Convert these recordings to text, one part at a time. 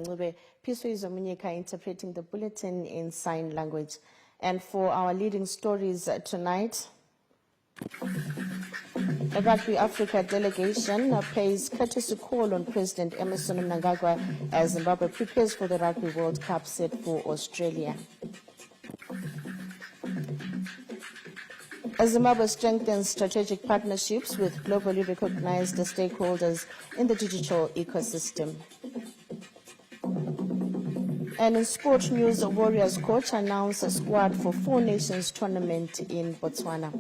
Ncube, Piswe Zomunyeka interpreting the bulletin in sign language. And for our leading stories tonight, a Rugby Africa delegation pays courtesy call on President Emmerson Mnangagwa as Zimbabwe prepares for the Rugby World Cup set for Australia. As Zimbabwe strengthens strategic partnerships with globally recognized stakeholders in the digital ecosystem. And in sport news, Warriors coach announced a squad for Four Nations tournament in Botswana.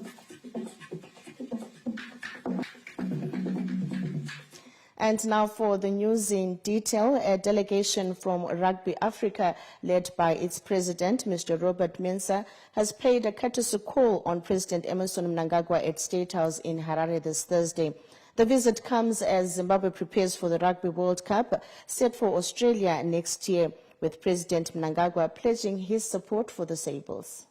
And now for the news in detail, a delegation from Rugby Africa, led by its president, Mr. Robert Mensah, has paid a courtesy call on President Emmerson Mnangagwa at State House in Harare this Thursday. The visit comes as Zimbabwe prepares for the Rugby World Cup set for Australia next year, with President Mnangagwa pledging his support for the Sables.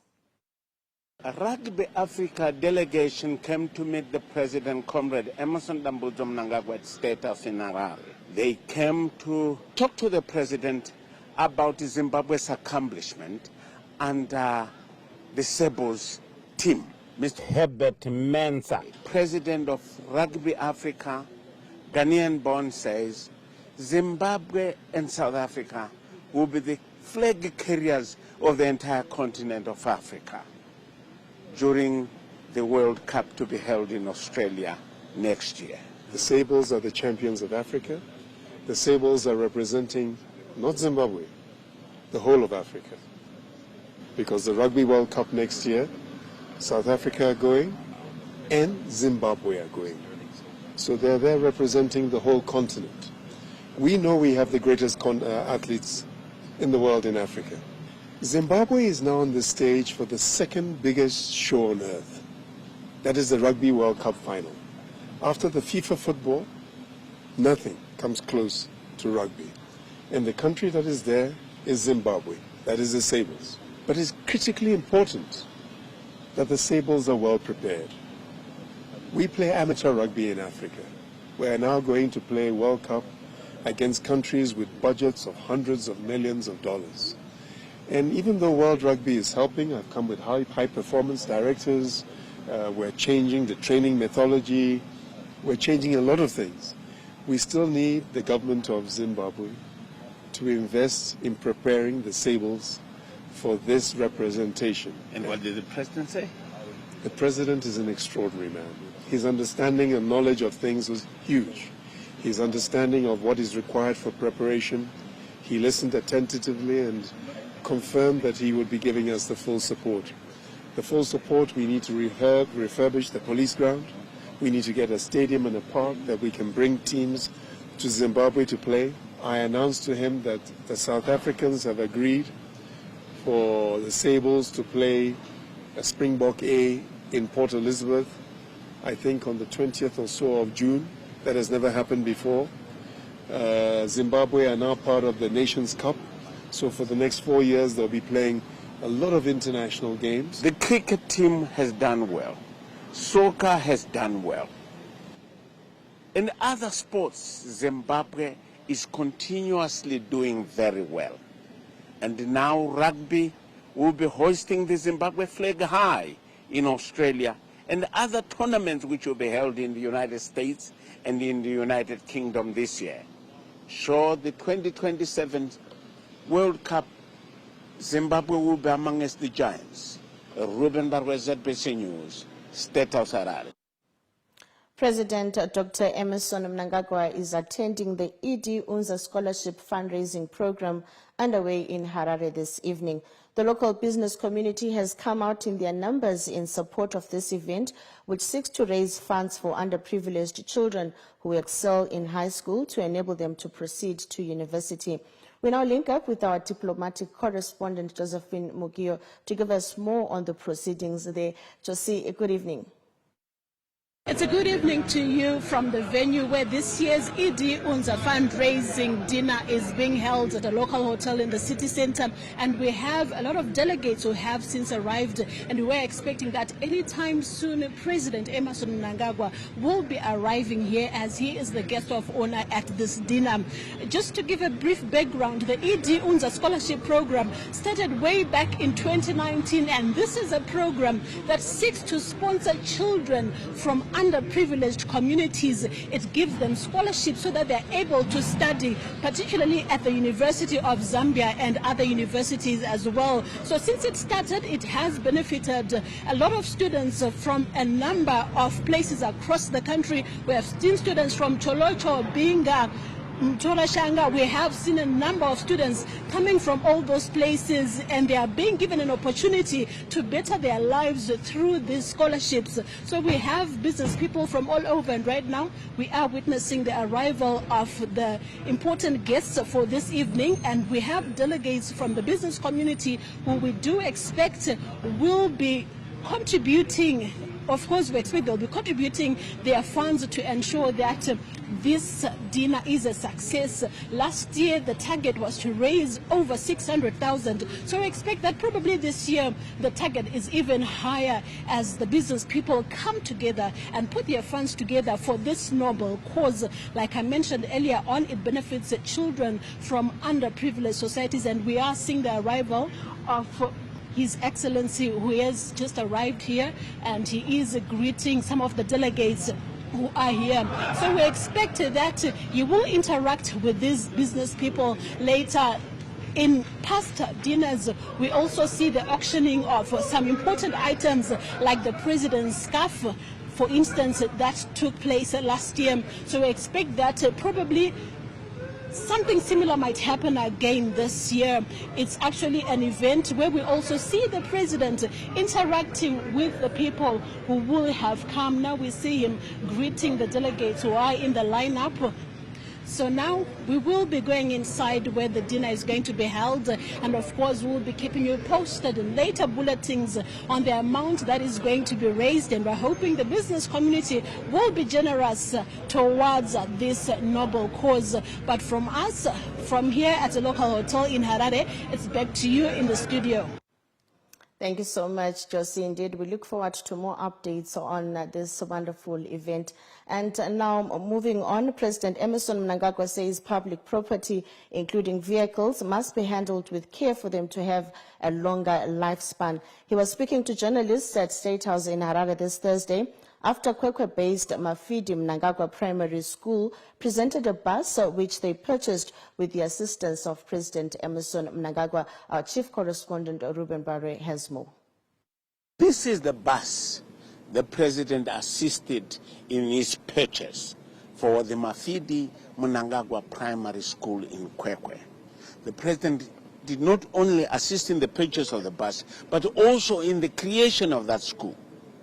A Rugby Africa delegation came to meet the President, Comrade Emmerson Mnangagwa at State House in Harare. They came to talk to the President about Zimbabwe's accomplishment and the Sables team. Mr. Herbert Mensah, President of Rugby Africa, Ghanaian born, says Zimbabwe and South Africa will be the flag carriers of the entire continent of Africa during the World Cup to be held in Australia next year. The Sables are the champions of Africa. The Sables are representing not Zimbabwe, the whole of Africa. Because the Rugby World Cup next year, South Africa are going and Zimbabwe are going. So they're there representing the whole continent. We know we have the greatest athletes in the world in Africa. Zimbabwe is now on the stage for the second biggest show on earth. That is the Rugby World Cup final. After the FIFA football, nothing comes close to rugby. And the country that is there is Zimbabwe. That is the Sables. But it's critically important that the Sables are well prepared. We play amateur rugby in Africa. We are now going to play World Cup against countries with budgets of hundreds of millions of dollars. And even though World Rugby is helping, I've come with high performance directors, we're changing the training methodology, we're changing a lot of things. We still need the government of Zimbabwe to invest in preparing the Sables for this representation. And what did the President say? The President is an extraordinary man. His understanding and knowledge of things was huge. His understanding of what is required for preparation, he listened attentively and confirmed that he would be giving us the full support. The full support, we need to refurbish the police ground. We need to get a stadium and a park that we can bring teams to Zimbabwe to play. I announced to him that the South Africans have agreed for the Sables to play a Springbok A in Port Elizabeth, I think on the 20th or so of June. That has never happened before. Zimbabwe are now part of the Nations Cup. So for the next 4 years, they'll be playing a lot of international games. The cricket team has done well. Soccer has done well. In other sports, Zimbabwe is continuously doing very well. And now rugby will be hoisting the Zimbabwe flag high in Australia and other tournaments which will be held in the United States and in the United Kingdom this year. So the 2027 World Cup, Zimbabwe will be amongst the giants. Ruben Barwe, ZBC News, State House Harare. President Dr. Emmerson Mnangagwa is attending the ED Unza Scholarship Fundraising Program underway in Harare this evening. The local business community has come out in their numbers in support of this event, which seeks to raise funds for underprivileged children who excel in high school to enable them to proceed to university. We now link up with our diplomatic correspondent, Josephine Mugio, to give us more on the proceedings there. Josie, good evening. It's a good evening to you from the venue where this year's Idi Unza fundraising dinner is being held at a local hotel in the city center. And we have a lot of delegates who have since arrived, and we're expecting that anytime soon President Emmerson Mnangagwa will be arriving here as he is the guest of honor at this dinner. Just to give a brief background, the Idi Unza scholarship program started way back in 2019, and this is a program that seeks to sponsor children from underprivileged communities. It gives them scholarships so that they're able to study, particularly at the University of Zambia and other universities as well. So since it started, it has benefited a lot of students from a number of places across the country. We have seen students from Cholocho, Binga, Mtolashanga. We have seen a number of students coming from all those places, and they are being given an opportunity to better their lives through these scholarships. So we have business people from all over, and right now we are witnessing the arrival of the important guests for this evening, and we have delegates from the business community who we do expect will be contributing. Of course, we expect they'll be contributing their funds to ensure that this dinner is a success. Last year, the target was to raise over 600,000. So we expect that probably this year, the target is even higher as the business people come together and put their funds together for this noble cause. Like I mentioned earlier on, it benefits children from underprivileged societies, and we are seeing the arrival of His Excellency, who has just arrived here, and he is greeting some of the delegates who are here. So we expect that you will interact with these business people later. In past dinners, we also see the auctioning of some important items like the president's scarf, for instance, that took place last year. So we expect that probably something similar might happen again this year. It's actually an event where we also see the president interacting with the people who will have come. Now we see him greeting the delegates who are in the lineup. So now we will be going inside where the dinner is going to be held, and of course we'll be keeping you posted in later bulletins on the amount that is going to be raised, and we're hoping the business community will be generous towards this noble cause. But from us, from here at the local hotel in Harare, it's back to you in the studio. Thank you so much, Josie. Indeed, we look forward to more updates on this wonderful event. And now, moving on, President Emmerson Mnangagwa says public property, including vehicles, must be handled with care for them to have a longer lifespan. He was speaking to journalists at State House in Harare this Thursday after Kwekwe-based Mafidi Mnangagwa Primary School presented a bus which they purchased with the assistance of President Emmerson Mnangagwa. Our chief correspondent, Ruben Barre, has more. This is the bus the president assisted in his purchase for the Mafidi Mnangagwa Primary School in Kwekwe. The president did not only assist in the purchase of the bus, but also in the creation of that school,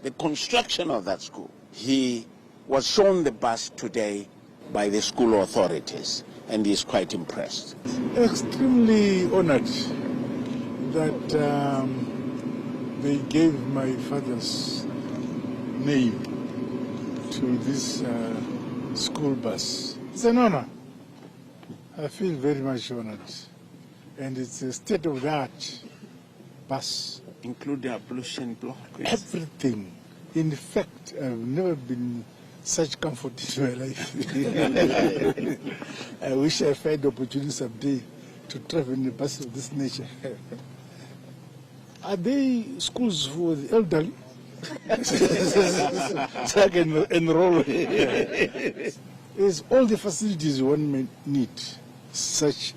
the construction of that school. He was shown the bus today by the school authorities, and he is quite impressed. Extremely honored that they gave my father's name to this school bus. It's an honor. I feel very much honored. And it's a state-of-the-art bus. Including ablution block? Everything. In fact, I've never been such comfort in my life. I wish I find the opportunity someday to travel in a bus of this nature. Are they schools for the elderly? So I can enroll. It's all the facilities one may need. Such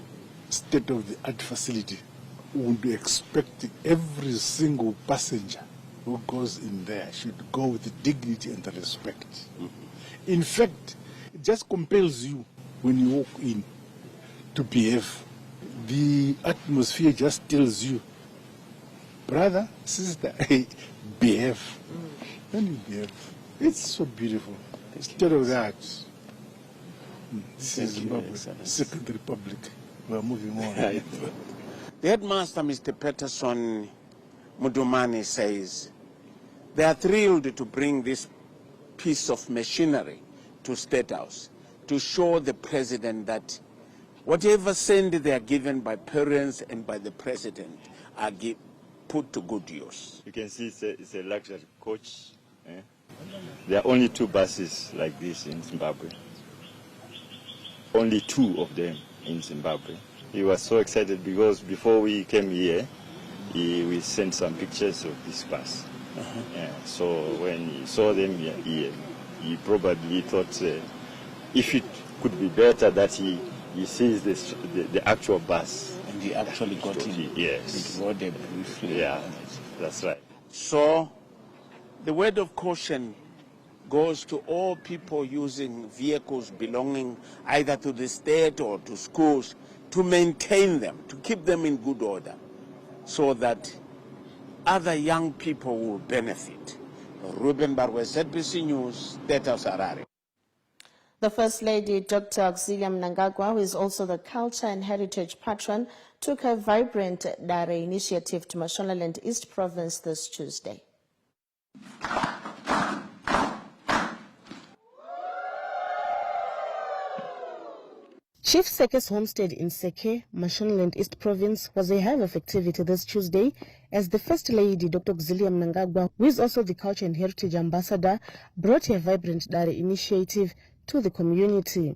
state-of-the-art facility. We would expect every single passenger who goes in there should go with dignity and respect. Mm-hmm. In fact, it just compels you when you walk in to behave. The atmosphere just tells you, brother, sister, behave. Then you behave. It's so beautiful. Instead of that, this is Zimbabwe, Second Republic. We're moving on. The headmaster, Mr. Peterson Mudumani, says they are thrilled to bring this piece of machinery to State House to show the president that whatever send they are given by parents and by the president are put to good use. You can see it's a luxury coach. There are only 2 buses like this in Zimbabwe. Only 2 of them in Zimbabwe. He was so excited because before we came here, we sent some pictures of this bus. So when he saw them, he probably thought if it could be better that he sees the actual bus. And he actually got in. Yes. It rode briefly. Yeah, that's right. So the word of caution goes to all people using vehicles belonging either to the state or to schools to maintain them, to keep them in good order, so that other young people will benefit. Ruben Barwe, ZBC News, State of Harare. The First Lady, Dr. Auxilia Mnangagwa, who is also the Culture and Heritage Patron, took a vibrant Dare initiative to Mashonaland East Province this Tuesday. Chief Seke's homestead in Seke, Mashonaland East Province, was a hive of activity this Tuesday as the First Lady, Dr. Auxilia Mnangagwa, who is also the Culture and Heritage Ambassador, brought a vibrant Dare initiative to the community.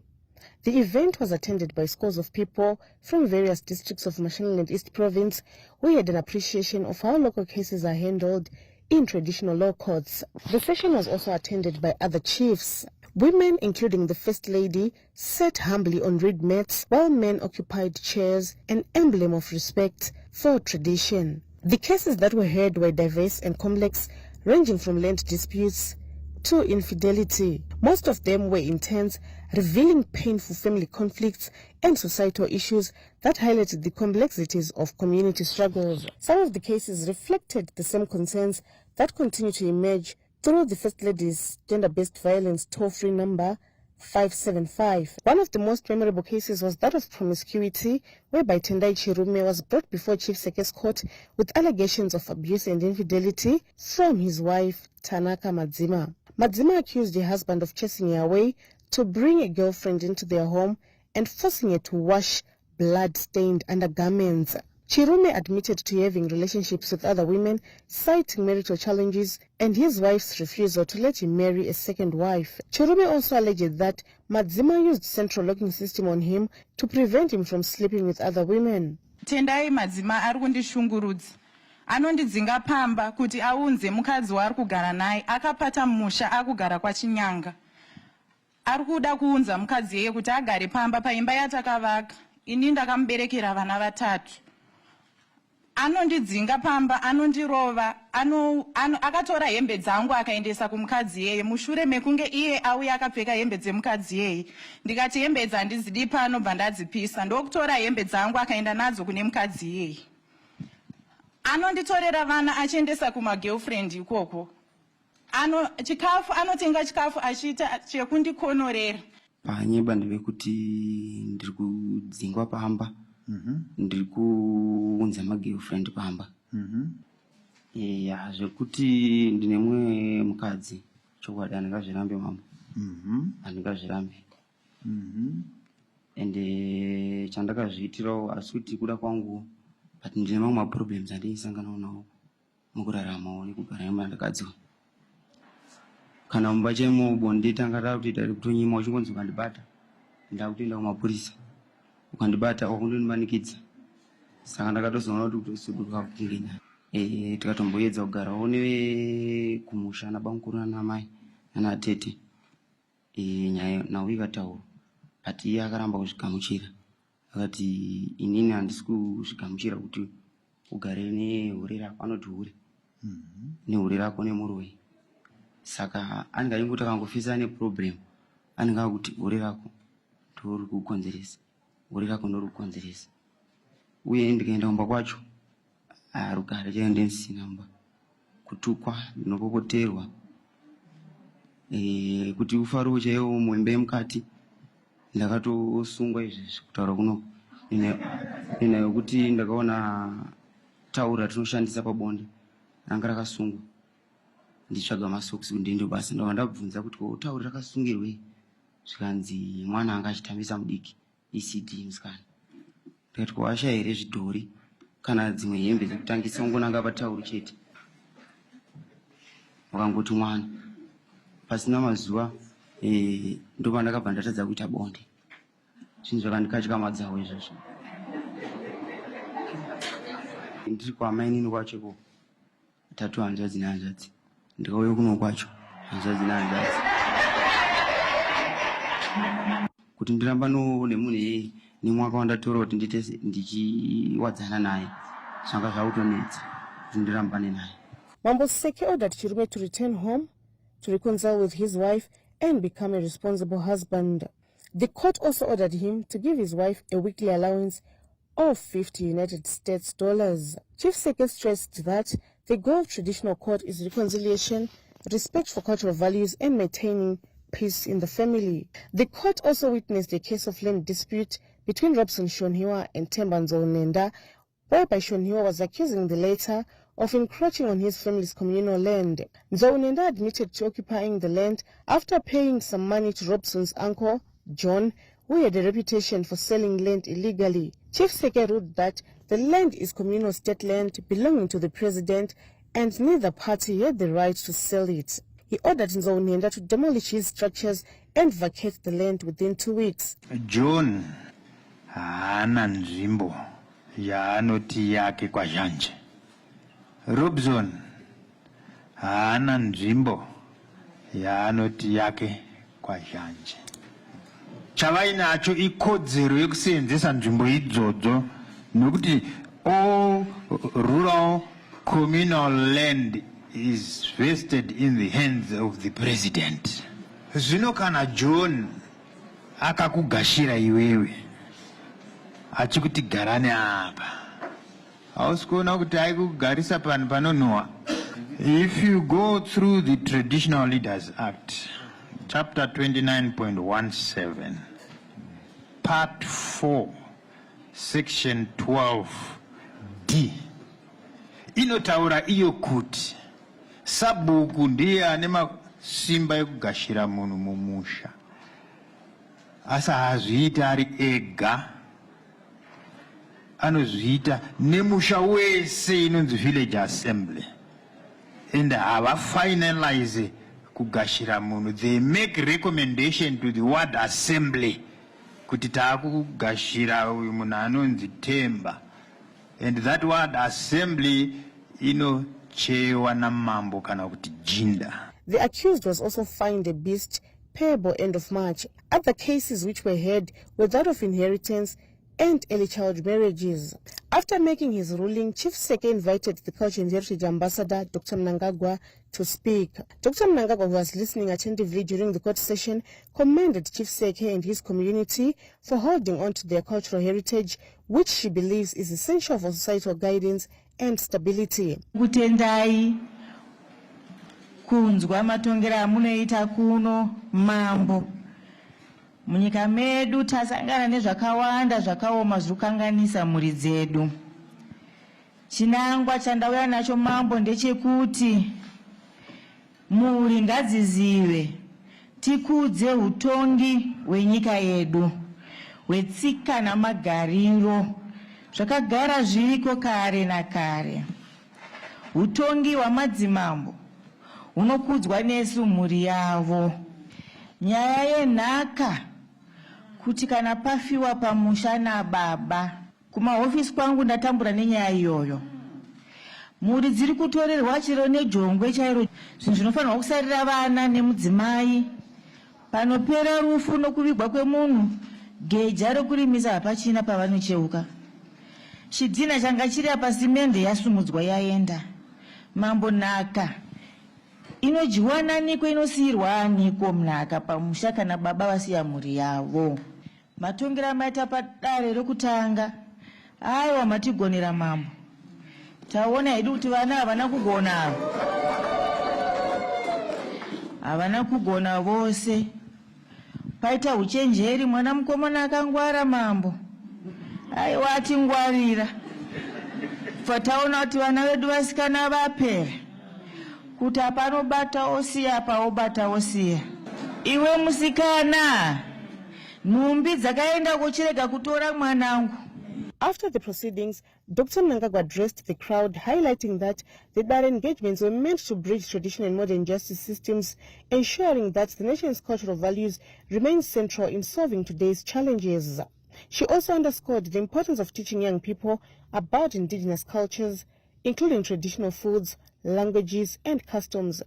The event was attended by scores of people from various districts of Mashonaland East Province who had an appreciation of how local cases are handled in traditional law courts. The session was also attended by other chiefs. Women, including the First Lady, sat humbly on reed mats while men occupied chairs, an emblem of respect for tradition. The cases that were heard were diverse and complex, ranging from land disputes to infidelity. Most of them were intense, revealing painful family conflicts and societal issues that highlighted the complexities of community struggles. Some of the cases reflected the same concerns that continue to emerge through the First Lady's gender-based violence toll-free number 575. One of the most memorable cases was that of promiscuity, whereby Tendai Chirume was brought before Chief Seke's court with allegations of abuse and infidelity from his wife, Tanaka Madzima. Madzima accused her husband of chasing her away to bring a girlfriend into their home and forcing her to wash blood-stained undergarments. Chirume admitted to having relationships with other women, citing marital challenges and his wife's refusal to let him marry a second wife. Chirume also alleged that Madzima used central locking system on him to prevent him from sleeping with other women. Tendai Madzima ari kundishungurudza. Anondidzinga pamba kuti aunze mukadzi waari kugara naye akapata musha akugara kwachinyanga. Ari kuda kuunza mukadzi yeye kuti agare pamba paimba yatakavaka. Ini ndakamuberekera vana 3. Anondidzinga pamba, anondirova, akatora hembe dzangu akaendesa kumukadzi yeye. Mushure mekunge iye auya akapfeka hembe dzemukadzi yeye. Ndikati hembe idzi handizidi pano bva ndadzipisa. Ndokutora hembe dzangu akaenda nadzo kune mukadzi yeye. Anonditorera vana achiendesa kuma-girlfriend ikoko. Chikafu, anotenga chikafu achiita chekundikonorera. Panyeba ndevekuti ndiri kudzingwa pamba. Ndiri kuunza ma-girlfriend pamba. Zvekuti ndine mumwe mukadzi chokwadi handingazvirambe mambo. Handingazvirambe. Ende chandakazviitirawo asi kuti kuda kwangu but ndine mamwe ma-problems andisanganawo nawo mukuraramawo nekugara nemandakadziwa. Kana mumba chemo bonde tanga takuti tari kutonyima uchingonzi ukandibata ndakutoenda kumapurisa. Ukandibata wakundonimanikidza. Saka ndakatozoona kuti kutosuduka kukingenya. Tikatomboedza kugarawo kumusha nabamukuru nanamai nanatete. Nyaya nawo ikataura. But iye akaramba kuzvigamuchira. Akati inini handisi kuzvigamuchira kuti ugare nehure rako. Anoti hure. Nehure rako nemuroyi. Saka angaingoti akangofisa neproblem. Anenge kuti hure rako ndori kukonzeresa. Hure rako ndori kukonzeresa. Uye ndikaenda kumba kwacho rugare chaende ndisina mba. Kutukwa ndinopopoterwa. Kuti ufaruwo chaiwo muimbe mukati ndakatosungwa izvezvi kutaura kuno. Ninayo kuti ndakaona taura tinoshandisa pabonde ranga rakasungwa. ndichitsvaga masokisi kuti ndiende basa. Ndabva ndabvunza kuti utauri rakasungirwei, zvikanzi mwana anga achitambisa mudiki ECD musikana. Ndikati kuwasha here zvidhori kana dzimwe hembe dzekutangisa ungonanga patauri chete. Wakangoti mwana. Pasina mazuva ndopa ndakabva ndatadza kuita bonde. Zvinhu zvakandikatyamadzawo izvozvo. Ndiri kwamainini kwachoko 3 hanzvadzi nehanzvadzi. Ndikauya kuno kwacho hanzvadzi nehanzvadzi. Kuti ndiramba nemunhu nemwaka wandatora kuti ndiite ndichiwadzana naye zvanga zvautonetsa kuti ndirambane naye. Mambo Seke ordered Chirume to return home, to reconcile with his wife and become a responsible husband. The court also ordered him to give his wife a weekly allowance of $50 United States. Chief Seke stressed that the goal of traditional court is reconciliation, respect for cultural values, and maintaining peace in the family. The court also witnessed a case of land dispute between Robson Shonhiwa and Themba Nzonenda, whereby Shonhiwa was accusing the latter of encroaching on his family's communal land. Nzonenda admitted to occupying the land after paying some money to Robson's uncle, John, who had a reputation for selling land illegally. Chief Seke ruled that the land is communal state land belonging to the president and neither party had the right to sell it. He ordered Nzonenda to demolish his structures and vacate the land within 2 weeks. John haana nzvimbo yaanoti yake kwa Janje. Robson haana nzvimbo yaanoti yake kwa Janje. Chavainacho ikodzero yekuseenzesa nzvimbo idzodzo nokuti all rural communal land is vested in the hands of the president. Zvino kana John akakugashira iwewe achikuti garane apa, hausikuona kuti aikugarisa panhu panonhuhwa. If you go through the Traditional Leaders Act, Chapter 29.17, Part 4, Section 12D, inotaura iyo kuti sabhuku ndiye ane masimba ekugashira munhu mumusha, asi haazviita ari ega, anozviita nemusha wese inonzi village assembly, and hava finalize kugashira munhu. They make recommendation to the ward assembly kuti taakugashira uyu munhu anonzi Themba, and that ward assembly inochewa namambo kana kuti jinda. The accused was also fined a beast payable end of March. Other cases which were heard were that of inheritance and early child marriages. After making his ruling, Chief Seke invited the Culture and Heritage Ambassador, Dr. Mnangagwa, to speak. Dr. Mnangagwa, who was listening attentively during the court session, commended Chief Seke and his community for holding on to their cultural heritage, which she believes is essential for societal guidance and stability. Kutendai kunzwa matongera amunoita kuno mambo. Munyika medu tasangana nezvakawanda zvakaoma zvinokanganisa mhuri dzedu. Chinangwa chandauya nacho mambo ndechekuti mhuri ngadzizive tikudze utongi hwenyika yedu, hwetsika namagariro zvakagara zviriko kare nakare. Utongi hwamadzimambo hunokudzwa nesu mhuri yavo. Nyaya yenhaka kuti kana pafiwa pamusha nababa, kumahofisi kwangu ndatambura nenyaya iyoyo. Mhuri dziri kutorerwa chero nejongwe chairo, zvinhu zvinofanirwa kusarira vana nemudzimai. Panopera rufu nokuvigwa kwemunhu, geja rokurimisa hapachina pavanocheuka. Chidhina changa chiri apa simende yasumudzwa yaenda. Mambo nhaka inodyiwa naniko, inosiyirwa aniko mnhaka pamusha kana baba vasiya mhuri yavo. Matongero amaita padare rokutanga aiwa matigonera mambo. Taona hedu kuti vana havana kugona vose. Paita uchenjeri, mwana mukomana akangwara mambo aiwa atingwarira. Taona kuti vana vedu vasikana vapera. kuti apanobata osiya apa obata osiya. Iwe musikana, nhumbi dzakaenda kuchirega kutora mwanangu. After the proceedings, Dr. Mnangagwa addressed the crowd, highlighting that the Dara engagements were meant to bridge traditional and modern justice systems, ensuring that the nation's cultural values remain central in solving today's challenges. She also underscored the importance of teaching young people about indigenous cultures, including traditional foods, languages, and customs.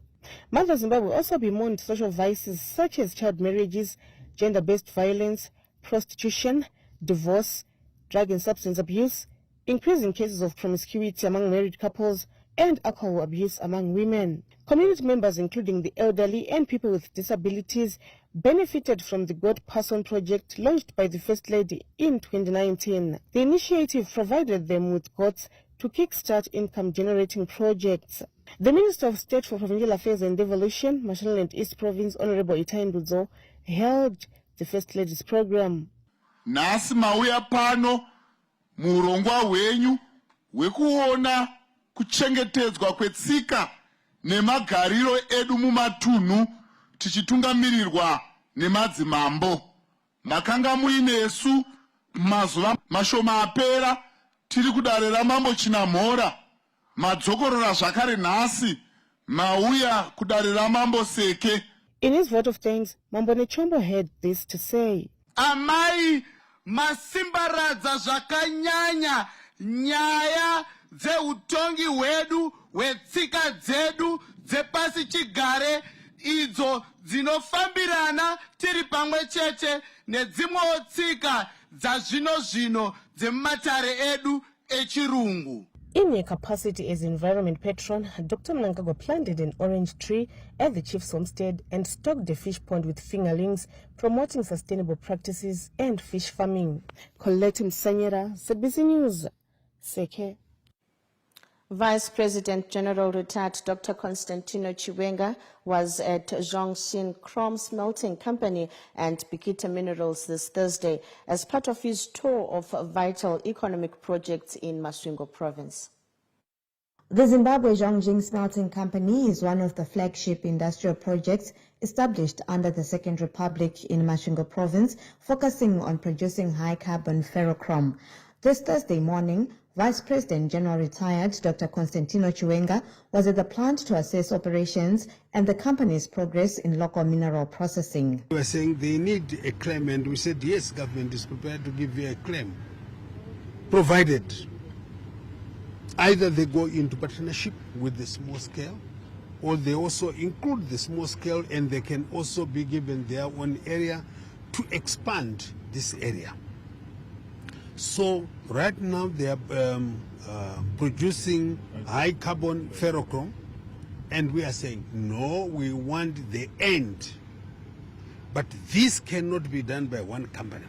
Mother Zimbabwe also bemoaned social vices such as child marriages, gender-based violence, prostitution, divorce, drug and substance abuse, increasing cases of promiscuity among married couples, and alcohol abuse among women. Community members, including the elderly and people with disabilities, benefited from the God Person project launched by the First Lady in 2019. The initiative provided them with goats to kickstart income-generating projects. The Minister of State for Provincial Affairs and Devolution, Mashonaland East Province, Honorable Itai Ndudzo, held the First Lady's program. Nasi mauya pano murongwa hwenyu hwekuona kuchengetedzwa kwetsika nemagariro edu mumatunhu tichitungamirirwa nemadzimambo. Makanga muinesu mazuva mashoma apera tiri kudare ramambo Chinamhora, madzokorora zvakare nhasi mauya kudare ramambo Seke. In his vote of thanks, Mambo Nechombo had this to say. Amai masimbaradza zvakanyanya nyaya dzeutongi hwedu hwetsika dzedu dzepasi chigare idzo dzinofambirana tiri pamwe chete nedzimwewo tsika dzazvino zvino dzemumatare edu echirungu. In her capacity as environment patron, Dr. Mnangagwa planted an orange tree at the chief's homestead and stocked a fish pond with fingerlings, promoting sustainable practices and fish farming. Colette Msanyera, SADC News, Seke. Vice President General retired Dr. Constantino Chiwenga was at Zhongxin Chrome Smelting Company and Bikita Minerals this Thursday as part of his tour of vital economic projects in Masvingo Province. The Zimbabwe Zhongxin Smelting Company is one of the flagship industrial projects established under the Second Republic in Masvingo Province, focusing on producing high-carbon ferrochrome. This Thursday morning, Vice President General retired Dr. Constantino Chiwenga was at the plant to assess operations and the company's progress in local mineral processing. We were saying they need a claim, and we said yes, government is prepared to give you a claim, provided either they go into partnership with the small scale, or they also include the small scale and they can also be given their own area to expand this area. So right now they are producing high carbon ferrochrome, and we are saying no, we want the end. But this cannot be done by one company.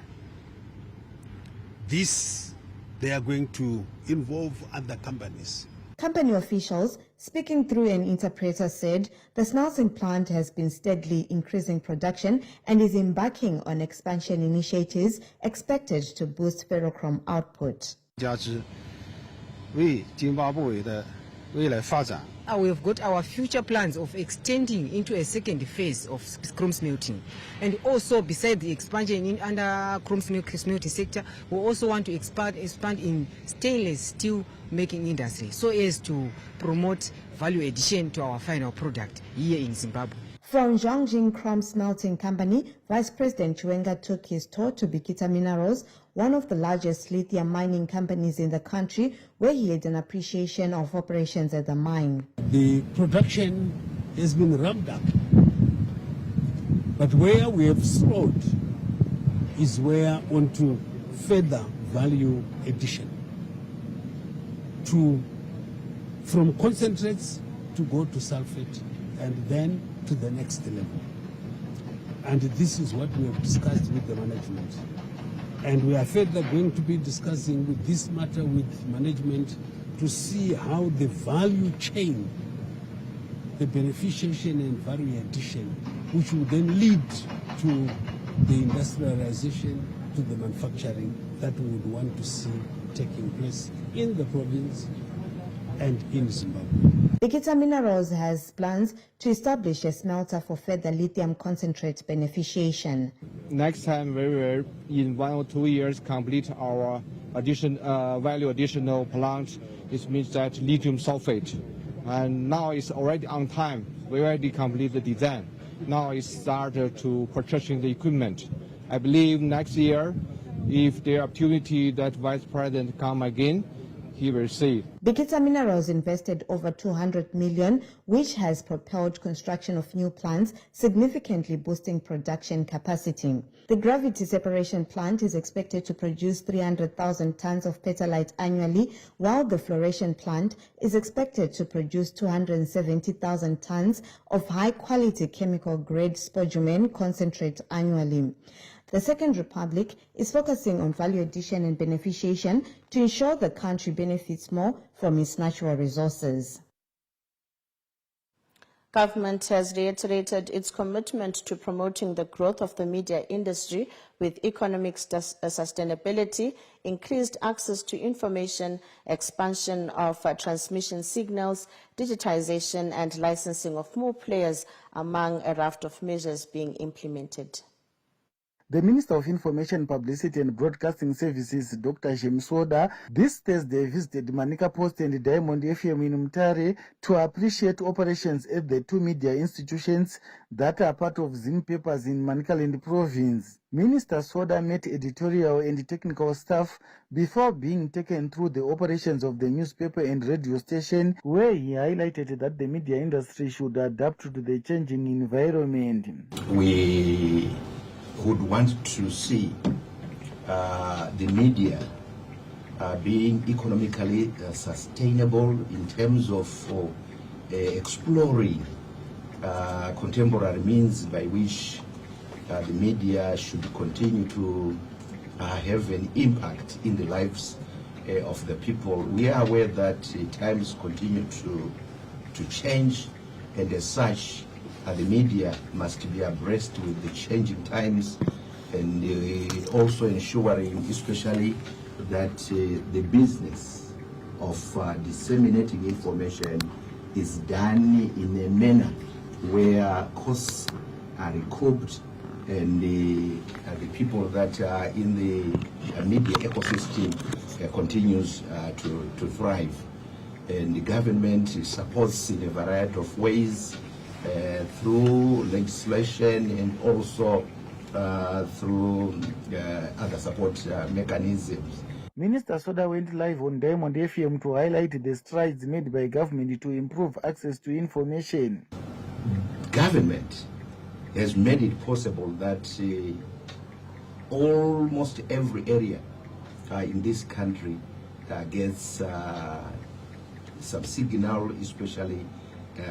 This, they are going to involve other companies. Company officials, speaking through an interpreter, said the smelting plant has been steadily increasing production and is embarking on expansion initiatives expected to boost ferrochrome output. We have got our future plans of extending into a second phase of chrome smelting, and also beside the expansion under chrome smelting sector, we also want to expand in stainless steel making industry, so as to promote value addition to our final product here in Zimbabwe. From Zhongxin Chrome Smelting Company, Vice President Chiwenga took his tour to Bikita Minerals, one of the largest lithium mining companies in the country, where he had an appreciation of operations at the mine. The production has been ramped up, but where we have slowed is where onto further value addition, from concentrates to go to sulfate and then to the next level. And this is what we have discussed with the management. And we are further going to be discussing with this matter with management to see how the value chain, the beneficiation and value addition, which will then lead to the industrialization, to the manufacturing that we would want to see taking place in the province and in Zimbabwe. Bikita Minerals has plans to establish a smelter for further lithium concentrate beneficiation. Next time, we will, in 1 or 2 years, complete our value additional plant. It means that lithium sulfate. And now it's already on time. We already complete the design. Now it's started to purchasing the equipment. I believe next year, if the opportunity that Vice President come again, he will see. Bikita Minerals invested over 200 million, which has propelled construction of new plants, significantly boosting production capacity. The gravity separation plant is expected to produce 300,000 tons of petalite annually, while the floration plant is expected to produce 270,000 tons of high-quality chemical-grade spodumene concentrate annually. The Second Republic is focusing on value addition and beneficiation to ensure the country benefits more from its natural resources. Government has reiterated its commitment to promoting the growth of the media industry with economic sustainability, increased access to information, expansion of transmission signals, digitization and licensing of more players, among a raft of measures being implemented. The Minister of Information, Publicity and Broadcasting Services, Dr. James Woda, this Thursday visited Manika Post and Diamond FM in Mutare to appreciate operations at the two media institutions that are part of Zim Papers in Manicaland Province. Minister Soda met editorial and technical staff before being taken through the operations of the newspaper and radio station, where he highlighted that the media industry should adapt to the changing environment. We would want to see the media being economically sustainable in terms of exploring contemporary means by which the media should continue to have an impact in the lives of the people. We are aware that times continue to change, and as such, the media must be abreast with the changing times, and also ensuring especially that the business of disseminating information is done in a manner where costs are recouped and the people that are in the media ecosystem continues to thrive. And the government supports in a variety of ways, through legislation and also through other support mechanisms. Minister Soda went live on Diamond FM to highlight the strides made by government to improve access to information. Government has made it possible that almost every area in this country gets some signal, especially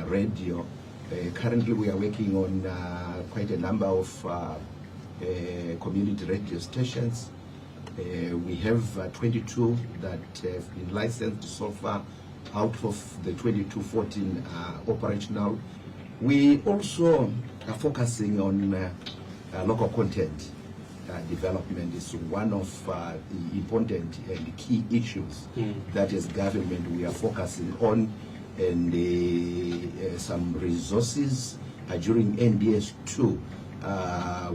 radio. Currently we are working on quite a number of community radio stations. We have 22 that have been licensed so far. Out of the 22, 14 operational. We also are focusing on local content development. Is one of the important and key issues that as government we are focusing on, and some resources during NDS2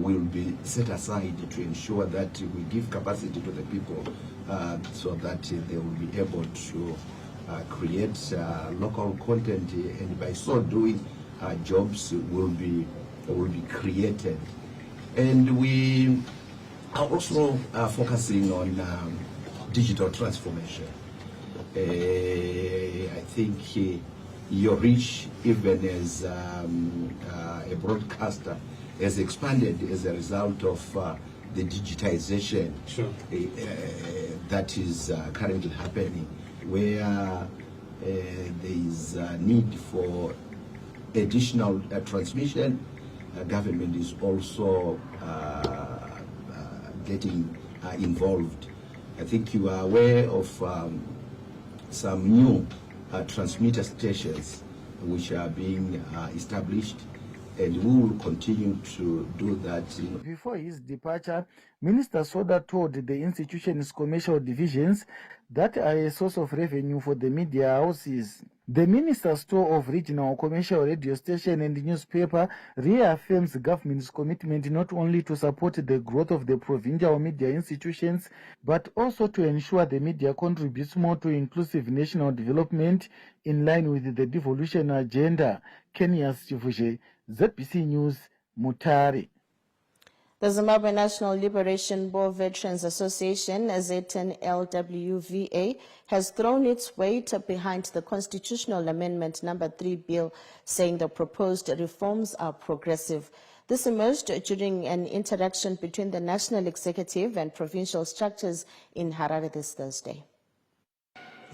will be set aside to ensure that we give capacity to the people so that they will be able to create local content, and by so doing jobs will be created. And we are also focusing on digital transformation. I think your reach, even as a broadcaster, has expanded as a result of the digitization that is currently happening, where there is a need for additional transmission. Government is also getting involved. I think you are aware of some new transmitter stations which are being established and we will continue to do that. Before his departure, Minister Soda told the institution's commercial divisions that are a source of revenue for the media houses. The minister's store of regional commercial radio station and newspaper reaffirms the government's commitment not only to support the growth of the provincial media institutions, but also to ensure the media contributes more to inclusive national development in line with the devolution agenda. Kenya's Chivuje, ZBC News, Mutare. The Zimbabwe National Liberation War Veterans Association, ZNLWVA, has thrown its weight behind the Constitutional Amendment No. 3 bill, saying the proposed reforms are progressive. This emerged during an interaction between the national executive and provincial structures in Harare this Thursday.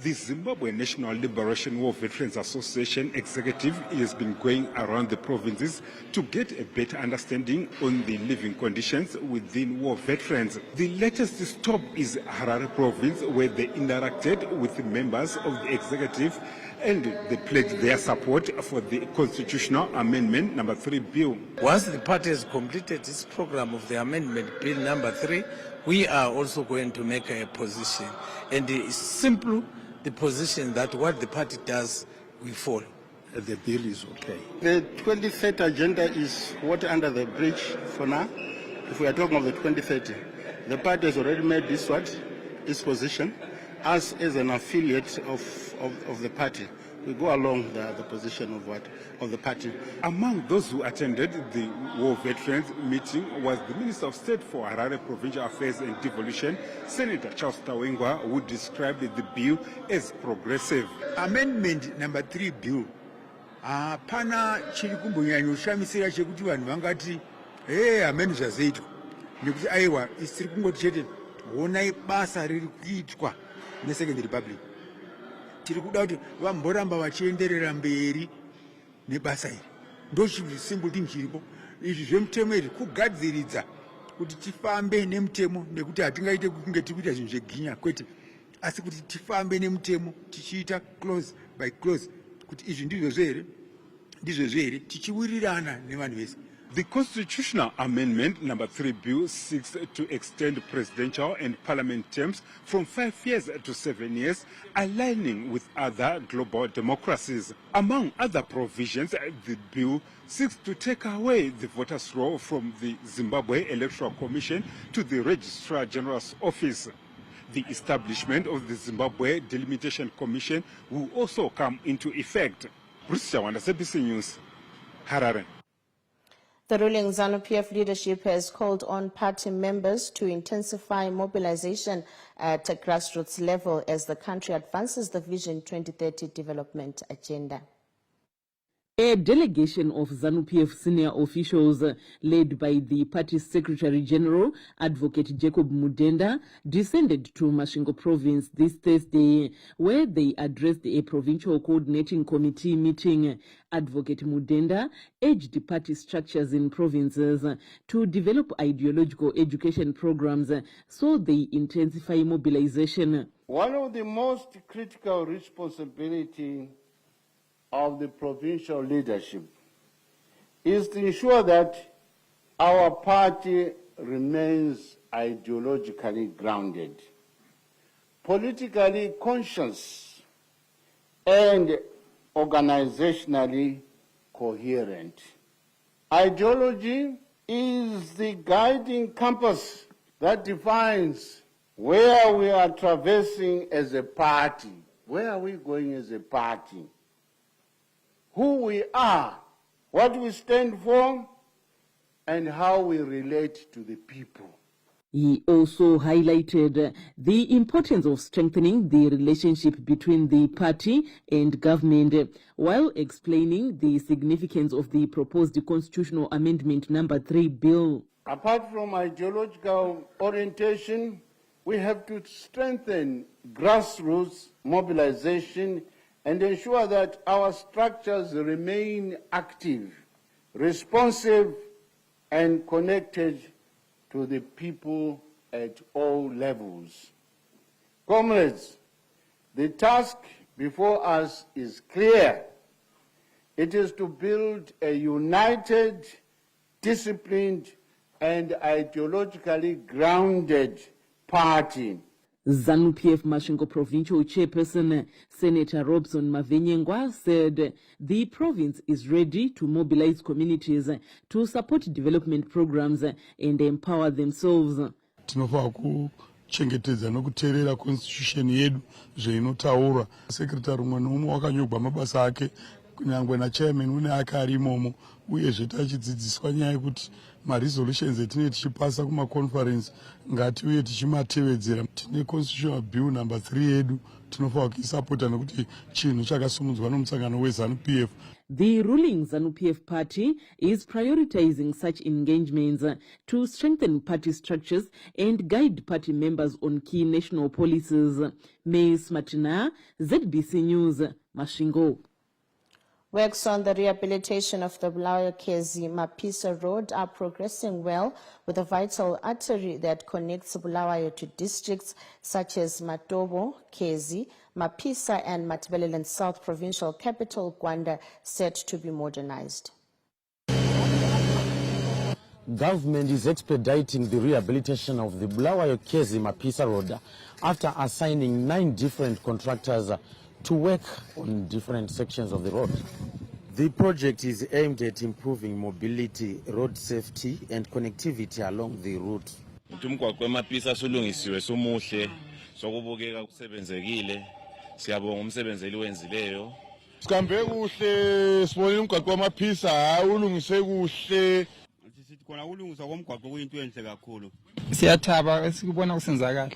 The Zimbabwe National Liberation War Veterans Association executive has been going around the provinces to get a better understanding on the living conditions within war veterans. The latest stop is Harare province, where they interacted with members of the executive and they pledged their support for the Constitutional Amendment No. 3 bill. Once the party has completed its program of the Amendment Bill No. 3, we are also going to make a position. And it's simple, the position that what the party does, we follow. The bill is okay. The 2030 agenda is water under the bridge for now. If we are talking of the 2030, the party has already made this its position. Us as an affiliate of the party, we go along the position of the party. Among those who attended the war veterans meeting was the Minister of State for Harare Provincial Affairs and Devolution, Senator Charles Tawengwa, who described the bill as progressive. Amendment No. 3 bill. Pana chiri kumbonyanya ushamisira chekuti vanhu vangati amene zvazoitwa nekuti aiwa isiri kungoti chete honai basa riri kuitwa neSecond Republic. Tiri kuda kuti vamboramba vachienderera mberi nebasa iri. Ndochisimbo thing chiripo. Izvi zvemutemo iri kugadziridza kuti tifambe nemutemo, nekuti hatingaite kunge tikuita zvinhu zveginya kwete, asi kuti tifambe nemutemo tichiita close by close kuti izvi ndizvo here tichiwirirana nevanhu vese. The Constitutional Amendment No. 3 bill seeks to extend presidential and parliament terms from 5 years to 7 years, aligning with other global democracies. Among other provisions, the bill seeks to take away the voters' roll from the Zimbabwe Electoral Commission to the Registrar General's office. The establishment of the Zimbabwe Delimitation Commission will also come into effect. Bruce Chawanda, SADC News, Harare. The ruling ZANU-PF leadership has called on party members to intensify mobilization at a grassroots level as the country advances the Vision 2030 development agenda. A delegation of ZANU-PF senior officials led by the party's Secretary General, Advocate Jacob Mudenda, descended to Masvingo province this Thursday, where they addressed a provincial coordinating committee meeting. Advocate Mudenda urged party structures in provinces to develop ideological education programs so they intensify mobilization. One of the most critical responsibilities of the provincial leadership is to ensure that our party remains ideologically grounded, politically conscious, and organizationally coherent. Ideology is the guiding compass that defines where we are traversing as a party, where are we going as a party, who we are, what we stand for, and how we relate to the people. He also highlighted the importance of strengthening the relationship between the party and government, while explaining the significance of the proposed Constitutional Amendment No. 3 bill. Apart from ideological orientation, we have to strengthen grassroots mobilization and ensure that our structures remain active, responsive, and connected to the people at all levels. Comrades, the task before us is clear. It is to build a united, disciplined, and ideologically grounded party. ZANU-PF Masvingo Provincial Chairperson Senator Robson Mavenyengwa said the province is ready to mobilize communities to support development programs and empower themselves. Chengetedza nokuteerera constitution yedu zveinotaura. Secretary umwe noumwe wakanyogwa mabasa ake, kunyangwe nachairman une ake ari imomo, uyezve tachidzidziswa nyaya yekuti maresolutions etinenge tichipasa kumaconference ngatiuye tichimatevedzera. Tine constitutional bill number 3 yedu tinofanira kuisapota nekuti chinhu chakasimudzwa nomusangano weZANU-PF. The ruling ZANU-PF party is prioritizing such engagements to strengthen party structures and guide party members on key national policies. Ms. Martina, ZBC News, Masvingo. Works on the rehabilitation of the Bulawayo-Kezi-Mapisa Road are progressing well, with a vital artery that connects Bulawayo to districts such as Matobo, Kezi, Mapisa and Matabeleland South Provincial Capital, Gwanda, set to be modernized. Government is expediting the rehabilitation of the Bulawayo-Kezi-Mapisa Road after assigning 9 different contractors to work on different sections of the road. The project is aimed at improving mobility, road safety and connectivity along the route. Umgwaqo wemapisa sulungisiwe sumuhle sokubukeka kusebenzekile siyabonga umsebenzeli wenzileyo. Sikambe kuhle sibonile umgwaqo wemapisa ulungise kuhle sithi khona ulungisa komgwaqo kuyinto enhle kakhulu. Siyathaba sikubona kusenzakala.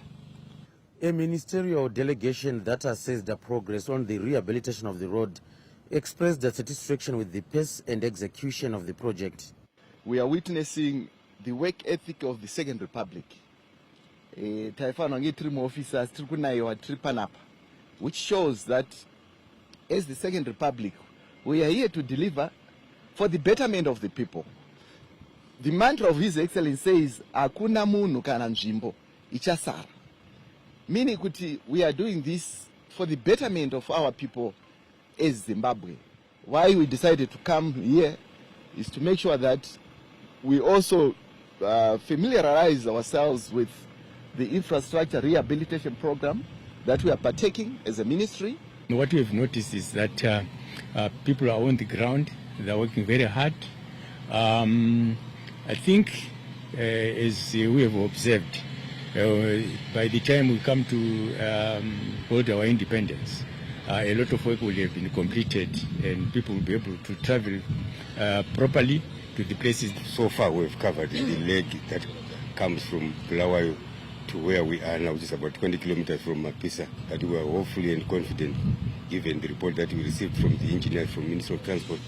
A ministerial delegation that assessed the progress on the rehabilitation of the road expressed their satisfaction with the pace and execution of the project. We are witnessing the work ethic of the Second Republic. Taifano ngi-3 officers trikunayo tripanapa, which shows that as the Second Republic, we are here to deliver for the betterment of the people. The mantra of His Excellency says, "Hakuna munhu kana nzvimbo ichasara." Meaning kuti we are doing this for the betterment of our people as Zimbabwe. Why we decided to come here is to make sure that we also familiarize ourselves with the infrastructure rehabilitation program that we are partaking as a ministry. What we have noticed is that people are on the ground, they are working very hard. I think as we have observed, by the time we come to hold our independence, a lot of work will have been completed and people will be able to travel properly to the places. So far we've covered the leg that comes from Bulawayo to where we are now, which is about 20 kilometers from Mapisa, that we are hopefully and confident, given the report that we received from the engineers from Ministry of Transport,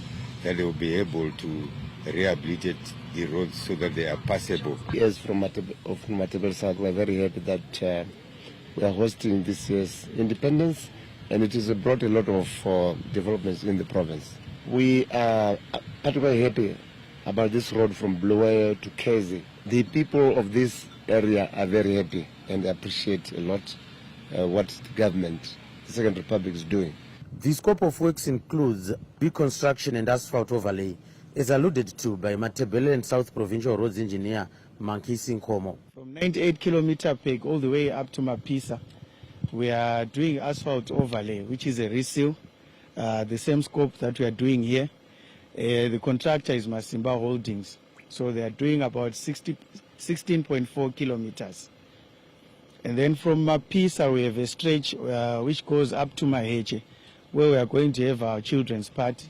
that they will be able to rehabilitate the roads so that they are passable. Yes, from Matabele side, we are very happy that we are hosting this year's independence, and it has brought a lot of developments in the province. We are particularly happy about this road from Bulawayo to Kezi. The people of this area are very happy and appreciate a lot what the government, the Second Republic, is doing. The scope of works includes reconstruction and asphalt overlay, as alluded to by Matabeleland South Provincial Roads Engineer Mankisi Nkomo. From 98-kilometer peg all the way up to Mapisa, we are doing asphalt overlay, which is a reseal, the same scope that we are doing here. The contractor is Masimba Holdings, so they are doing about 16.4 kilometers. And then from Mapisa, we have a stretch which goes up to Maheche, where we are going to have our children's party,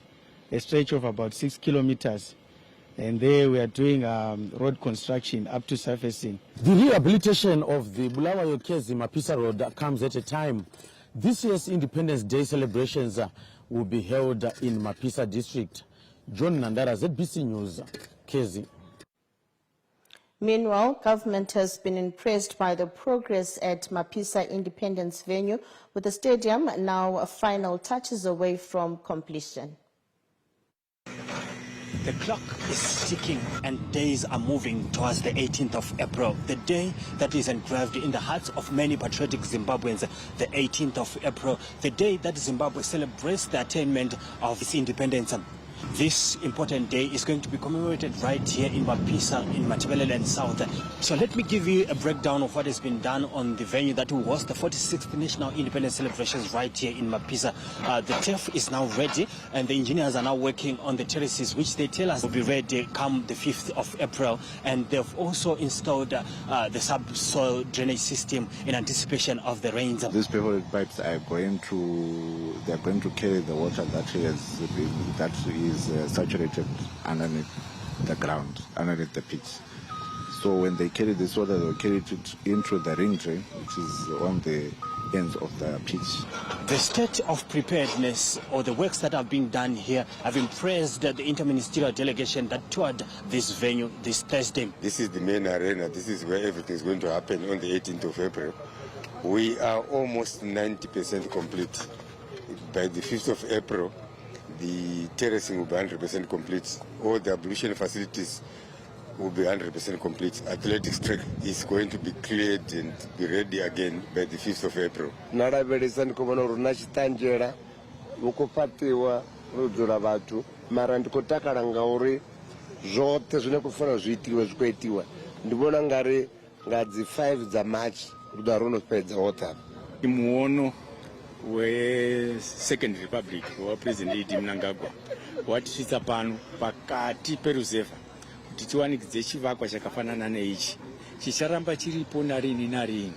a stretch of about 6 kilometers. And there we are doing road construction up to surfacing. The rehabilitation of the Bulawayo-Kezi-Mapisa Road comes at a time. This year's Independence Day celebrations will be held in Mapisa district. John Nandara, ZBC News, Kezi. Meanwhile, government has been impressed by the progress at Mapisa Independence Venue, with the stadium now final touches away from completion. The clock is ticking and days are moving towards the 18th of April, the day that is engraved in the hearts of many patriotic Zimbabweans, the 18th of April, the day that Zimbabwe celebrates the attainment of its independence. This important day is going to be commemorated right here in Mapisa, in Matabeleland South. So let me give you a breakdown of what has been done on the venue that will host the 46th National Independence Celebrations right here in Mapisa. The turf is now ready and the engineers are now working on the terraces, which they tell us will be ready come the 5th of April. And they've also installed the subsoil drainage system in anticipation of the rains. These perforated pipes are going to carry the water that is saturated underneath the ground, underneath the pitch. So when they carry this water, they'll carry it into the ring drain, which is on the ends of the pitch. The state of preparedness or the works that have been done here have impressed the interministerial delegation that toured this venue this Thursday. This is the main arena. This is where everything is going to happen on the 18th of April. We are almost 90% complete. By the 5th of April, the terracing will be 100% complete. All the ablution facilities will be 100% complete. Athletics track is going to be cleared and be ready again by the 5th of April. Naraberesani kuona runachitanjera ukupatiwa rudzura vatu mara ndikotakaranga uri zvote zvine kufanira zviitiwe zvikoitiwa ndivona ngari ngadzi 5 dzaMarch rudo runopedza wota muono we-Second Republic wa-President Idi Mnangagwa watisvitsa pano pakati peruzevha kuti tiwanikidze chivakwa chakafanana neichi chicharamba chiripo narini narini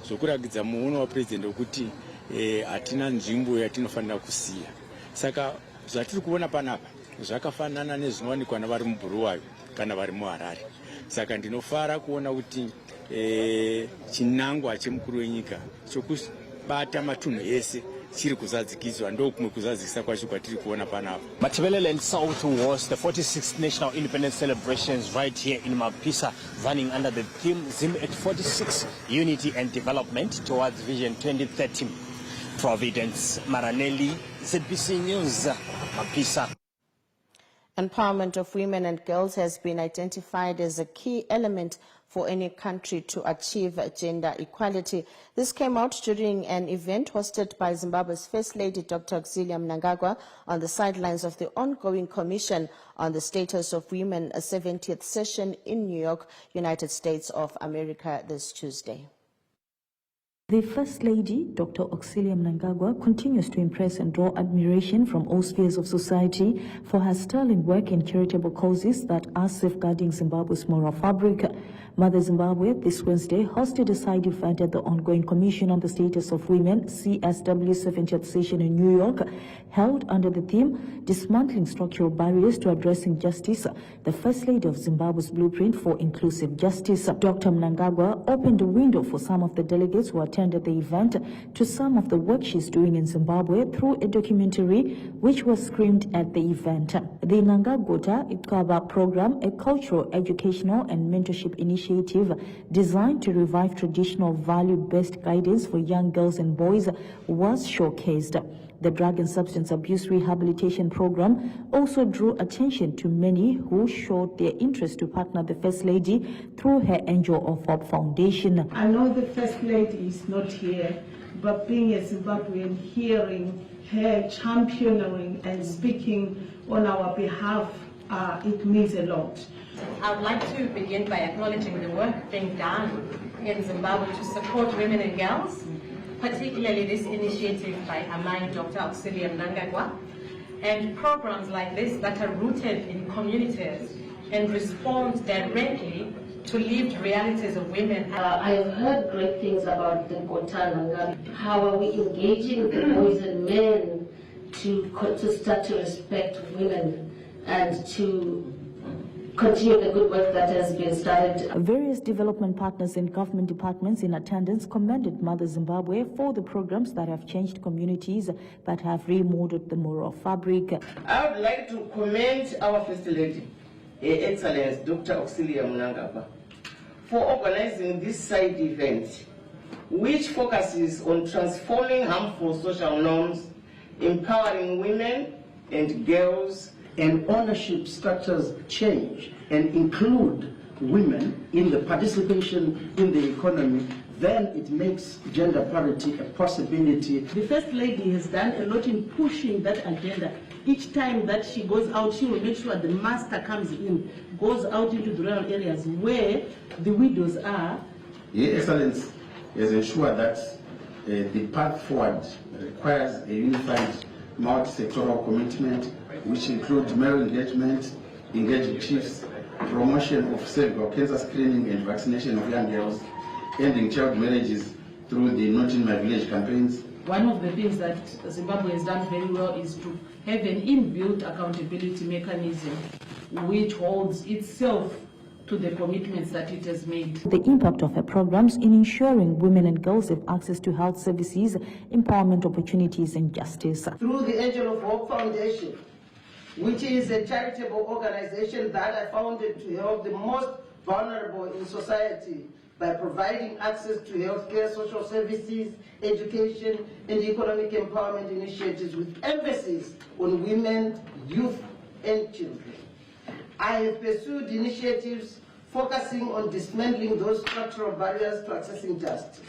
zvokurakidza muono waPresident wekuti hatina nzvimbo yatinofanira kusiya. Saka zvatiri kuona panapa zvakafanana nezvinowanikwa navari muBuluwayo kana vari muHarare. Saka ndinofara kuona kuti chinangwa chemukuru wenyika chokubata matunhu ese chiri kuzadzikiswa ndokumwe kuzadzikisa kwacho kwatiri kuona panapa. Matabeleland South was the 46th National Independence Celebrations right here in Mapisa, running under the theme Zim at 46, Unity and Development towards Vision 2030. Providence Maranelli, ZBC News, Mapisa. Empowerment of women and girls has been identified as a key element for any country to achieve gender equality. This came out during an event hosted by Zimbabwe's First Lady, Dr. Auxilia Mnangagwa, on the sidelines of the ongoing Commission on the Status of Women, a 70th session in New York, United States of America this Tuesday. The First Lady, Dr. Auxilia Mnangagwa, continues to impress and draw admiration from all spheres of society for her sterling work in charitable causes that are safeguarding Zimbabwe's moral fabric. Mother Zimbabwe this Wednesday hosted a side event at the ongoing Commission on the Status of Women, CSW 70th session in New York, held under the theme Dismantling Structural Barriers to Addressing Justice, the First Lady of Zimbabwe's Blueprint for Inclusive Justice. Dr. Mnangagwa opened a window for some of the delegates who attended the event to some of the work she's doing in Zimbabwe through a documentary which was screened at the event. The Nangagota Ikaba program, a cultural, educational and mentorship initiative designed to revive traditional value-based guidance for young girls and boys, was showcased. The Drug and Substance Abuse Rehabilitation Program also drew attention to many who showed their interest to partner the First Lady through her Angel of Hope Foundation. I know the First Lady is not here, but being a Zimbabwean, hearing her championing and speaking on our behalf, it means a lot. I would like to begin by acknowledging the work being done in Zimbabwe to support women and girls, particularly this initiative by Amai Dr. Auxilia Mnangagwa, and programs like this that are rooted in communities and respond directly to lived realities of women. I have heard great things about the Nkotha. How are we engaging the boys and men to start to respect women and to continue the good work that has been started. Various development partners and government departments in attendance commended Mother Zimbabwe for the programs that have changed communities but have remodeled the moral fabric. I would like to commend our First Lady, Her Excellency Dr. Auxilia Mnangagwa, for organizing this side event, which focuses on transforming harmful social norms, empowering women and girls, and ownership structures change and include women in the participation in the economy, then it makes gender parity a possibility. The First Lady has done a lot in pushing that agenda. Each time that she goes out, she will make sure the master comes in, goes out into the rural areas where the widows are. Your Excellency has ensured that the path forward requires a unified multi-sectoral commitment which includes male engagement, engaging chiefs, promotion of cervical cancer screening and vaccination of young girls, ending child marriages through the Not in My Village campaigns. One of the things that Zimbabwe has done very well is to have an inbuilt accountability mechanism which holds itself to the commitments that it has made. The impact of her programs in ensuring women and girls have access to health services, empowerment opportunities and justice. Through the Angel of Hope Foundation, which is a charitable organization that I founded to help the most vulnerable in society by providing access to healthcare, social services, education, and economic empowerment initiatives with emphasis on women, youth, and children. I have pursued initiatives focusing on dismantling those structural barriers to accessing justice.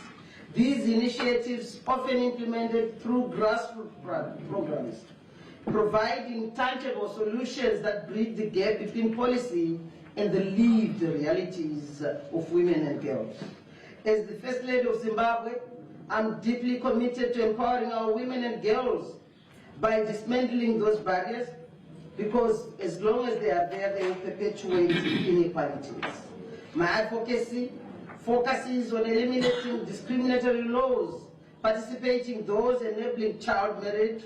These initiatives, often implemented through grassroots programs, providing tangible solutions that bridge the gap between policy and the lived realities of women and girls. As the First Lady of Zimbabwe, I'm deeply committed to empowering our women and girls by dismantling those barriers, because as long as they are there, they will perpetuate inequalities. My advocacy focuses on eliminating discriminatory laws, participating those enabling child marriage,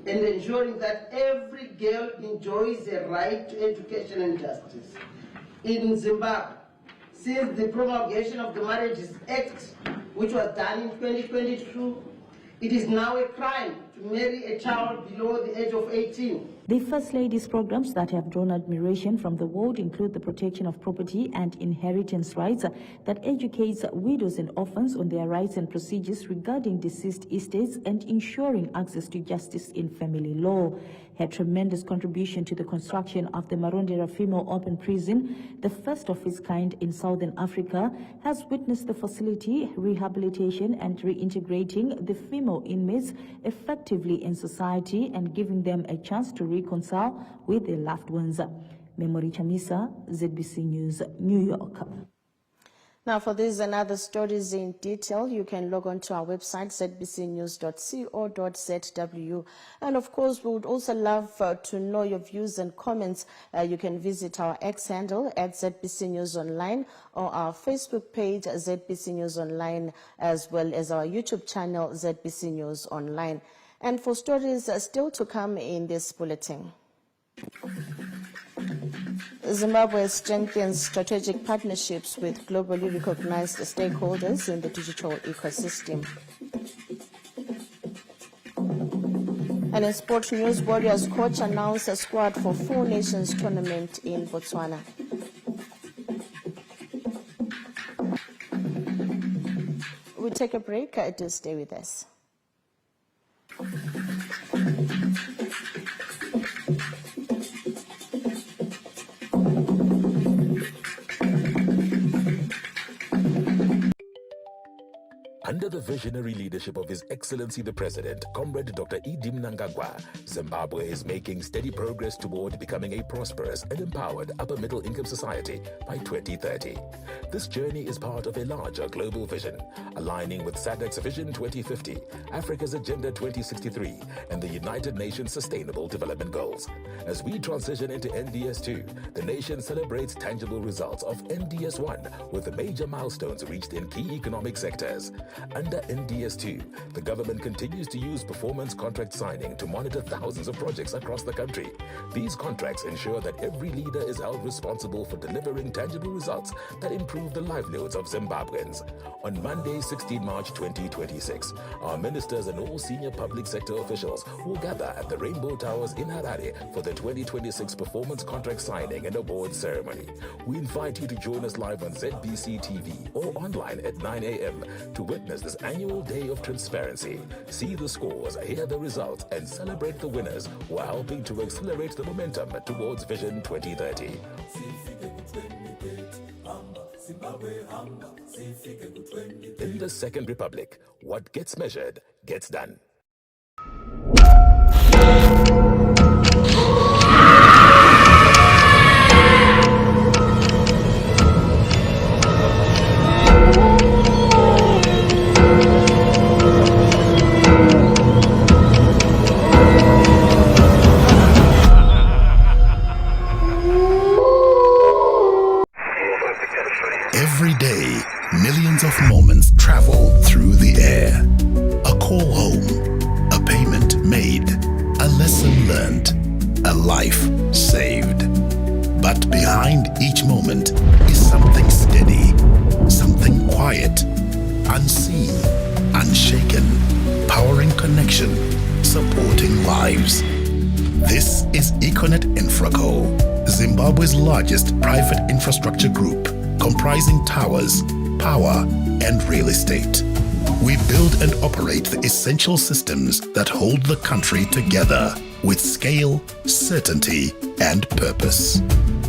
and ensuring that every girl enjoys a right to education and justice. In Zimbabwe, since the promulgation of the Marriages Act, which was done in 2022, it is now a crime to marry a child below the age of 18. The First Lady's programs that have drawn admiration from the world include the protection of property and inheritance rights that educates widows and orphans on their rights and procedures regarding deceased estates and ensuring access to justice in family law. Her tremendous contribution to the construction of the Marondera Female Open Prison, the first of its kind in Southern Africa, has witnessed the facility, rehabilitation and reintegrating the female inmates effectively in society and giving them a chance to reconcile with their loved ones. Memory Chamisa, ZBC News, New York. Now, for these and other stories in detail, you can log on to our website, zbcnews.co.zw. And of course, we would also love to know your views and comments. You can visit our X handle at ZBC News Online or our Facebook page, ZBC News Online, as well as our YouTube channel, ZBC News Online. And for stories still to come in this bulletin. Zimbabwe strengthens strategic partnerships with globally recognized stakeholders in the digital ecosystem. And in sport news, Warriors coach announced a squad for Four Nations tournament in Botswana. We'll take a break. Do stay with us. Under the visionary leadership of His Excellency the President, Comrade Dr. Edim Mnangagwa, Zimbabwe is making steady progress toward becoming a prosperous and empowered upper-middle-income society by 2030. This journey is part of a larger global vision, aligning with SADC's Vision 2050, Africa's Agenda 2063, and the United Nations Sustainable Development Goals. As we transition into NDS2, the nation celebrates tangible results of NDS1 with the major milestones reached in key economic sectors. Under NDS2, the government continues to use performance contract signing to monitor thousands of projects across the country. These contracts ensure that every leader is held responsible for delivering tangible results that improve the livelihoods of Zimbabweans. On Monday, 16 March 2026, our ministers and all senior public sector officials will gather at the Rainbow Towers in Harare for the 2026 performance contract signing and awards ceremony. We invite you to join us live on ZBC TV or online at 9 a.m. to witness witness this annual day of transparency. See the scores, hear the results, and celebrate the winners who are helping to accelerate the momentum towards Vision 2030. In the Second Republic, what gets measured gets done. Every day, millions of moments travel through the air. A call home, a payment made, a lesson learned, a life saved. But behind each moment is something steady, something quiet, unseen, unshaken, powering connection, supporting lives. This is Econet Infraco, Zimbabwe's largest private infrastructure group, comprising towers, power, and real estate. We build and operate the essential systems that hold the country together with scale, certainty, and purpose.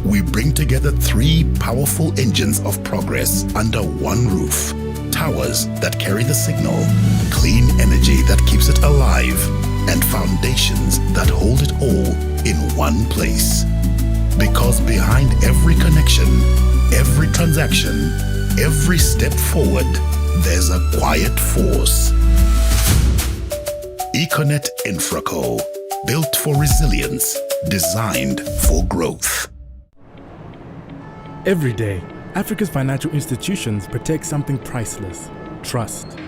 We bring together three powerful engines of progress under one roof. Towers that carry the signal, clean energy that keeps it alive, and foundations that hold it all in one place. Because behind every connection, every transaction, every step forward, there's a quiet force. Econet Infraco, built for resilience, designed for growth. Every day, Africa's financial institutions protect something priceless: trust.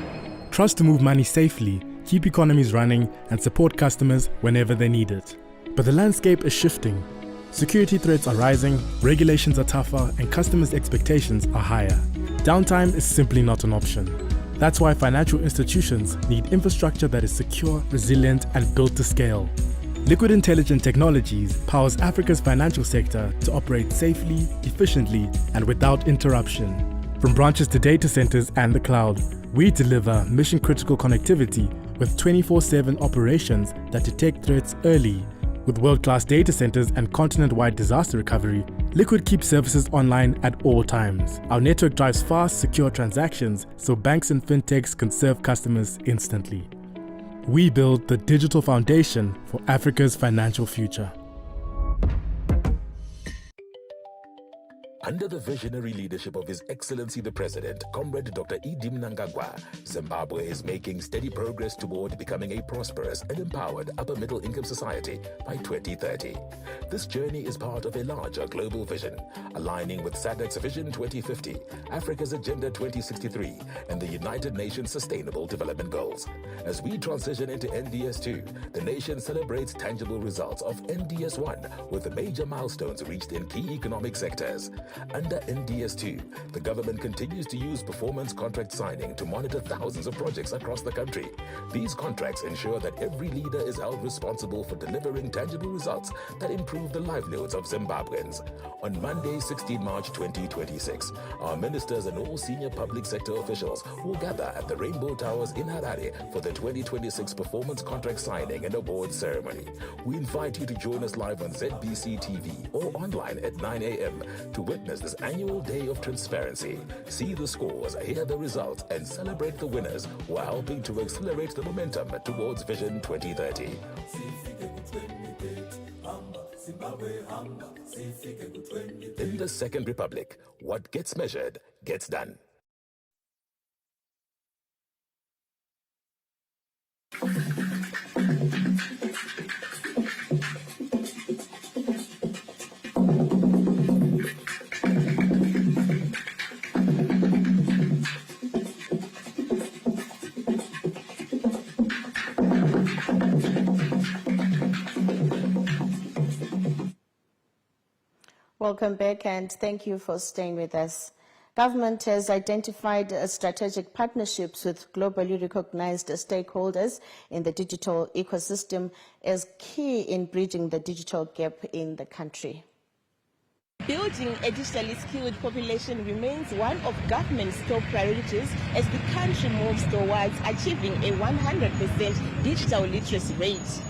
Trust to move money safely, keep economies running, and support customers whenever they need it. But the landscape is shifting. Security threats are rising, regulations are tougher, and customers' expectations are higher. Downtime is simply not an option. That's why financial institutions need infrastructure that is secure, resilient, and built to scale. Liquid Intelligent Technologies powers Africa's financial sector to operate safely, efficiently, and without interruption. From branches to data centers and the cloud, we deliver mission-critical connectivity with 24/7 operations that detect threats early. With world-class data centers and continent-wide disaster recovery, Liquid keeps services online at all times. Our network drives fast, secure transactions so banks and fintechs can serve customers instantly. We build the digital foundation for Africa's financial future. Under the visionary leadership of His Excellency the President, Comrade Dr. Idim Nangagwa, Zimbabwe is making steady progress toward becoming a prosperous and empowered upper-middle income society by 2030. This journey is part of a larger global vision, aligning with SADC's Vision 2050, Africa's Agenda 2063, and the United Nations Sustainable Development Goals. As we transition into NDS2, the nation celebrates tangible results of NDS1 with the major milestones reached in key economic sectors. Under NDS2, the government continues to use performance contract signing to monitor thousands of projects across the country. These contracts ensure that every leader is held responsible for delivering tangible results that improve the livelihoods of Zimbabweans. On Monday, 16 March 2026, our ministers and all senior public sector officials will gather at the Rainbow Towers in Harare for the 2026 performance contract signing and awards ceremony. We invite you to join us live on ZBC TV or online at 9 a.m. to witness this annual day of transparency. See the scores, hear the results, and celebrate the winners who are helping to accelerate the momentum towards Vision 2030. In the Second Republic, what gets measured gets done. Welcome back and thank you for staying with us. Government has identified strategic partnerships with globally recognized stakeholders in the digital ecosystem as key in bridging the digital gap in the country. Building a digitally skilled population remains one of government's top priorities as the country moves towards achieving a 100% digital literacy rate.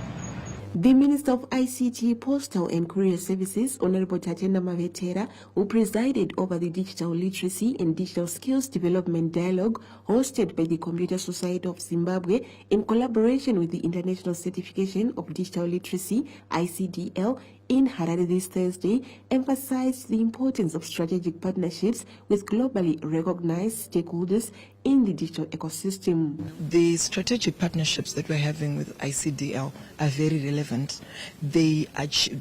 The Minister of ICT, Postal and Courier Services, Honorable Tatenda Mavetera, who presided over the Digital Literacy and Digital Skills Development Dialogue hosted by the Computer Society of Zimbabwe in collaboration with the International Certification of Digital Literacy, ICDL, in Harare this Thursday, emphasized the importance of strategic partnerships with globally recognized stakeholders in the digital ecosystem. The strategic partnerships that we're having with ICDL are very relevant. They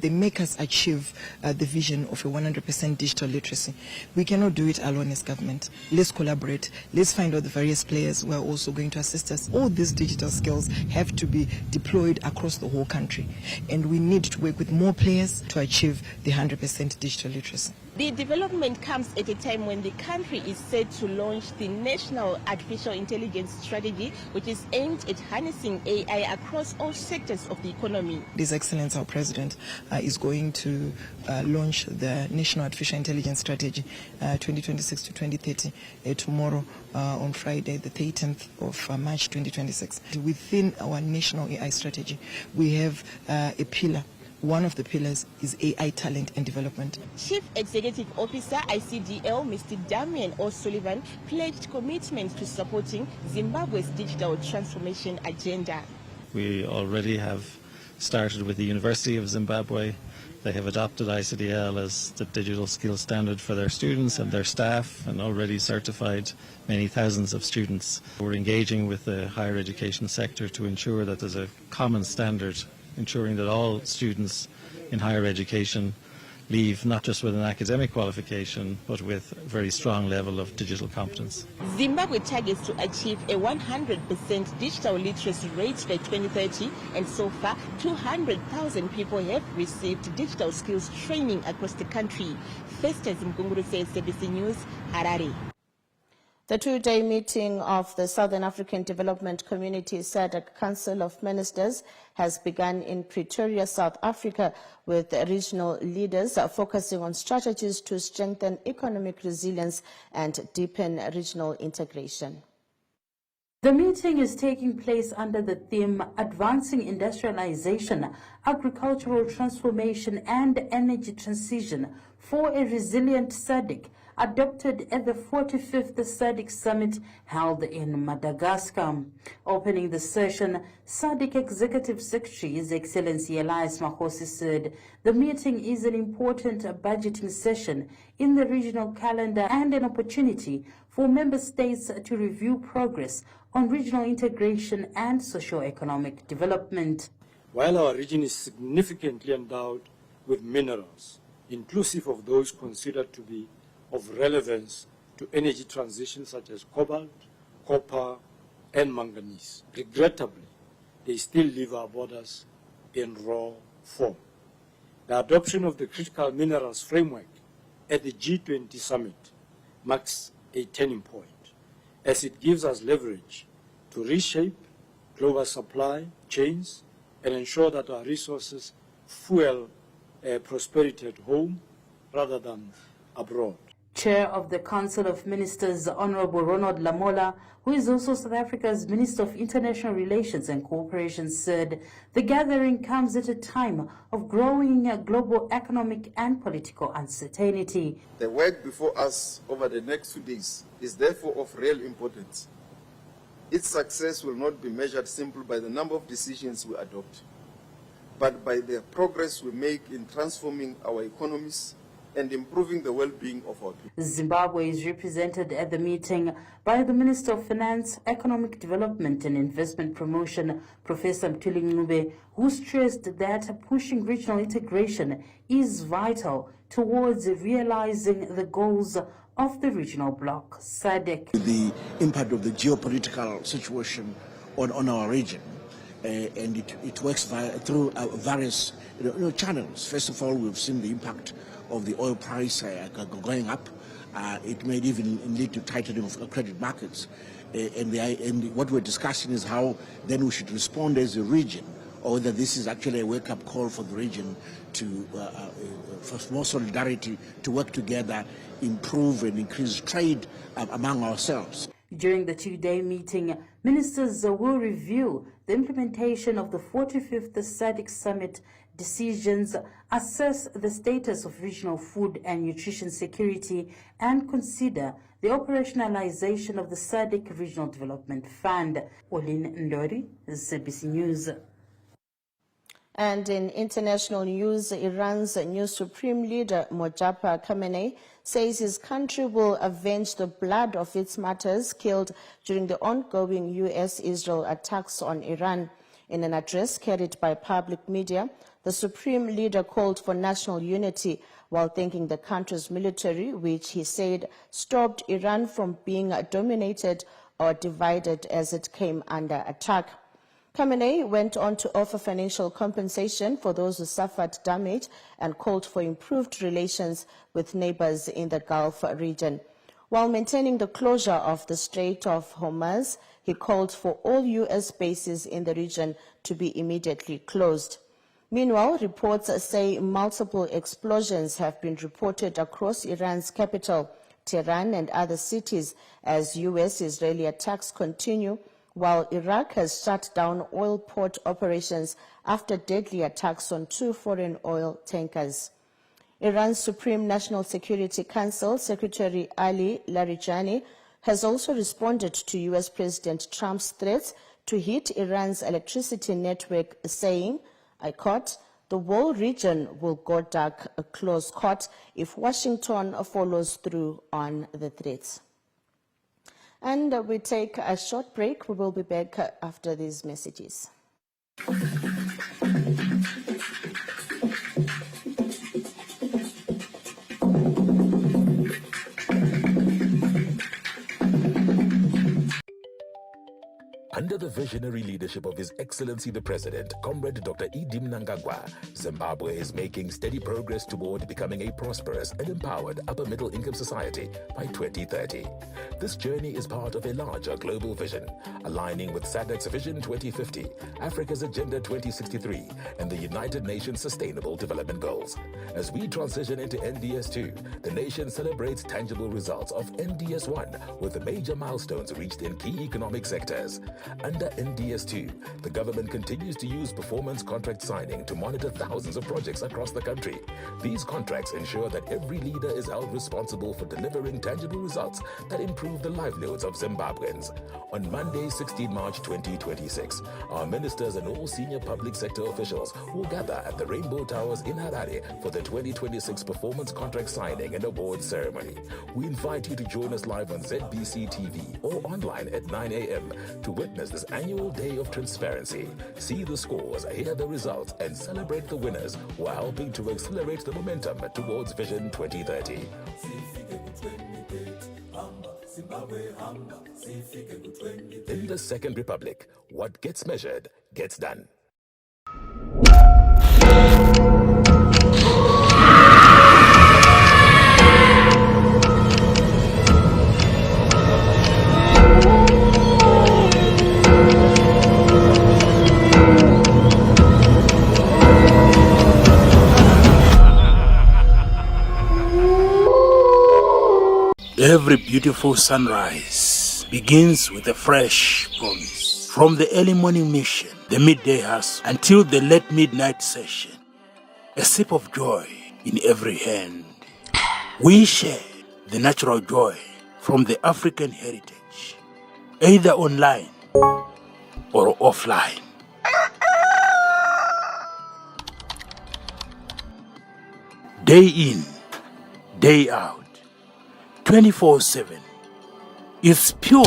make us achieve the vision of a 100% digital literacy. We cannot do it alone as government. Let's collaborate. Let's find out the various players who are also going to assist us. All these digital skills have to be deployed across the whole country, and we need to work with more players to achieve the 100% digital literacy. The development comes at a time when the country is set to launch the National Artificial Intelligence Strategy, which is aimed at harnessing AI across all sectors of the economy. His Excellency, our President, is going to launch the National Artificial Intelligence Strategy 2026 to 2030 tomorrow on Friday, the 13th of March 2026. Within our National AI Strategy, we have a pillar. One of the pillars is AI talent and development. Chief Executive Officer ICDL, Mr. Damian O'Sullivan, pledged commitment to supporting Zimbabwe's digital transformation agenda. We already have started with the University of Zimbabwe. They have adopted ICDL as the digital skills standard for their students and their staff, and already certified many thousands of students. We're engaging with the higher education sector to ensure that there's a common standard, ensuring that all students in higher education leave not just with an academic qualification, but with a very strong level of digital competence. Zimbabwe targets to achieve a 100% digital literacy rate by 2030, and so far 200,000 people have received digital skills training across the country. Festus Mkunguru says, SADC News, Harare. The two-day meeting of the Southern African Development Community SADC Council of Ministers has begun in Pretoria, South Africa, with regional leaders focusing on strategies to strengthen economic resilience and deepen regional integration. The meeting is taking place under the theme Advancing Industrialization, Agricultural Transformation and Energy Transition for a Resilient SADC, adopted at the 45th SADC Summit held in Madagascar. Opening the session, SADC Executive Secretary His Excellency Elias Makhosi said the meeting is an important budgeting session in the regional calendar and an opportunity for member states to review progress on regional integration and socio-economic development. While our region is significantly endowed with minerals, inclusive of those considered to be of relevance to energy transition such as cobalt, copper, and manganese, regrettably, they still leave our borders in raw form. The adoption of the Critical Minerals Framework at the G20 Summit marks a turning point, as it gives us leverage to reshape global supply chains and ensure that our resources fuel prosperity at home rather than abroad. Chair of the Council of Ministers, Honorable Ronald Lamola, who is also South Africa's Minister of International Relations and Cooperation, said the gathering comes at a time of growing global economic and political uncertainty. The work before us over the next 2 days is therefore of real importance. Its success will not be measured simply by the number of decisions we adopt, but by the progress we make in transforming our economies and improving the well-being of our people. Zimbabwe is represented at the meeting by the Minister of Finance, Economic Development and Investment Promotion, Professor Mthuli Ncube, who stressed that pushing regional integration is vital towards realizing the goals of the regional bloc, SADC. The impact of the geopolitical situation on our region, and it works through various channels. First of all, we've seen the impact of the oil price going up. It may even lead to tightening of credit markets. And what we're discussing is how then we should respond as a region or whether this is actually a wake-up call for the region to, for more solidarity, to work together, improve and increase trade among ourselves. During the two-day meeting, ministers will review the implementation of the 45th SADC Summit decisions, assess the status of regional food and nutrition security, and consider the operationalization of the SADC Regional Development Fund. Olin Ndori, SABC News. And in international news, Iran's new supreme leader, Mojtaba Khamenei, says his country will avenge the blood of its martyrs killed during the ongoing U.S.-Israel attacks on Iran. In an address carried by public media, the supreme leader called for national unity while thanking the country's military, which he said stopped Iran from being dominated or divided as it came under attack. Khamenei went on to offer financial compensation for those who suffered damage and called for improved relations with neighbors in the Gulf region. While maintaining the closure of the Strait of Hormuz, he called for all U.S. bases in the region to be immediately closed. Meanwhile, reports say multiple explosions have been reported across Iran's capital, Tehran, and other cities as U.S.-Israeli attacks continue, while Iraq has shut down oil port operations after deadly attacks on 2 foreign oil tankers. Iran's Supreme National Security Council Secretary Ali Larijani has also responded to U.S. President Trump's threats to hit Iran's electricity network, saying, I quote, "The whole region will go dark," a close quote, if Washington follows through on the threats. And we take a short break. We will be back after these messages. Under the visionary leadership of His Excellency the President, Comrade Dr. Idim Nangagwa, Zimbabwe is making steady progress toward becoming a prosperous and empowered upper-middle income society by 2030. This journey is part of a larger global vision, aligning with SADC's Vision 2050, Africa's Agenda 2063, and the United Nations Sustainable Development Goals. As we transition into NDS2, the nation celebrates tangible results of NDS1 with the major milestones reached in key economic sectors. Under NDS2, the government continues to use performance contract signing to monitor thousands of projects across the country. These contracts ensure that every leader is held responsible for delivering tangible results that improve the livelihoods of Zimbabweans. On Monday, 16 March 2026, our ministers and all senior public sector officials will gather at the Rainbow Towers in Harare for the 2026 performance contract signing and awards ceremony. We invite you to join us live on ZBC TV or online at 9 a.m. to witness this annual day of transparency. See the scores, hear the results, and celebrate the winners who are helping to accelerate the momentum towards Vision 2030. In the Second Republic, what gets measured gets done. Every beautiful sunrise begins with a fresh promise. From the early morning mission, the midday hustle, until the late midnight session, a sip of joy in every hand. We share the natural joy from the African heritage, either online or offline. Day in, day out, 24/7. It's pure,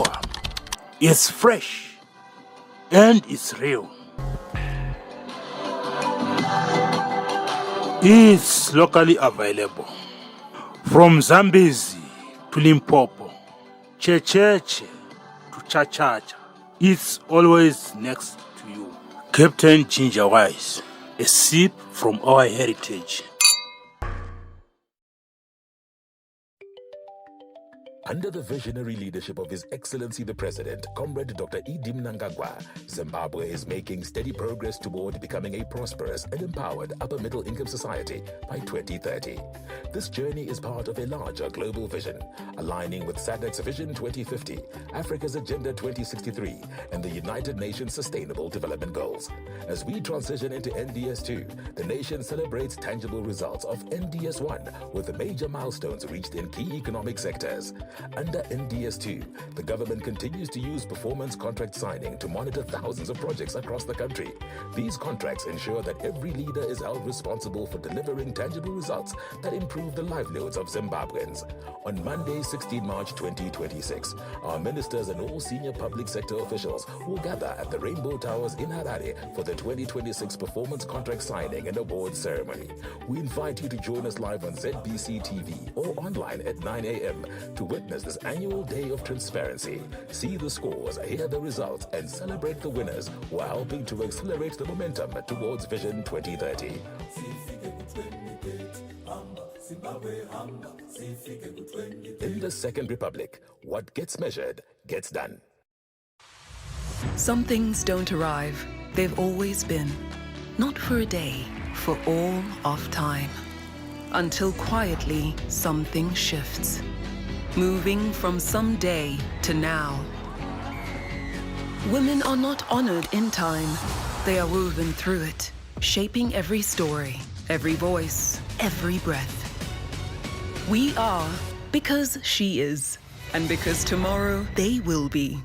it's fresh, and it's real. It's locally available. From Zambezi to Limpopo, Checheche to Chachacha, it's always next to you. Captain Ginger Wise, a sip from our heritage. Under the visionary leadership of His Excellency the President, Comrade Dr. Idi Mnangagwa, Zimbabwe is making steady progress toward becoming a prosperous and empowered upper-middle income society by 2030. This journey is part of a larger global vision, aligning with SADC's Vision 2050, Africa's Agenda 2063, and the United Nations Sustainable Development Goals. As we transition into NDS2, the nation celebrates tangible results of NDS1 with major milestones reached in key economic sectors. Under NDS2, the government continues to use performance contract signing to monitor thousands of projects across the country. These contracts ensure that every leader is held responsible for delivering tangible results that improve the livelihoods of Zimbabweans. On Monday, 16 March 2026, our ministers and all senior public sector officials will gather at the Rainbow Towers in Harare for the 2026 performance contract signing and awards ceremony. We invite you to join us live on ZBC TV or online at 9 a.m. to witness this annual day of transparency. See the scores, hear the results, and celebrate the winners who are helping to accelerate the momentum towards Vision 2030. In the Second Republic, what gets measured gets done. Some things don't arrive. They've always been. Not for a day, for all of time. Until quietly, something shifts. Moving from someday to now. Women are not honored in time. They are woven through it, shaping every story, every voice, every breath. We are because she is, and because tomorrow they will be.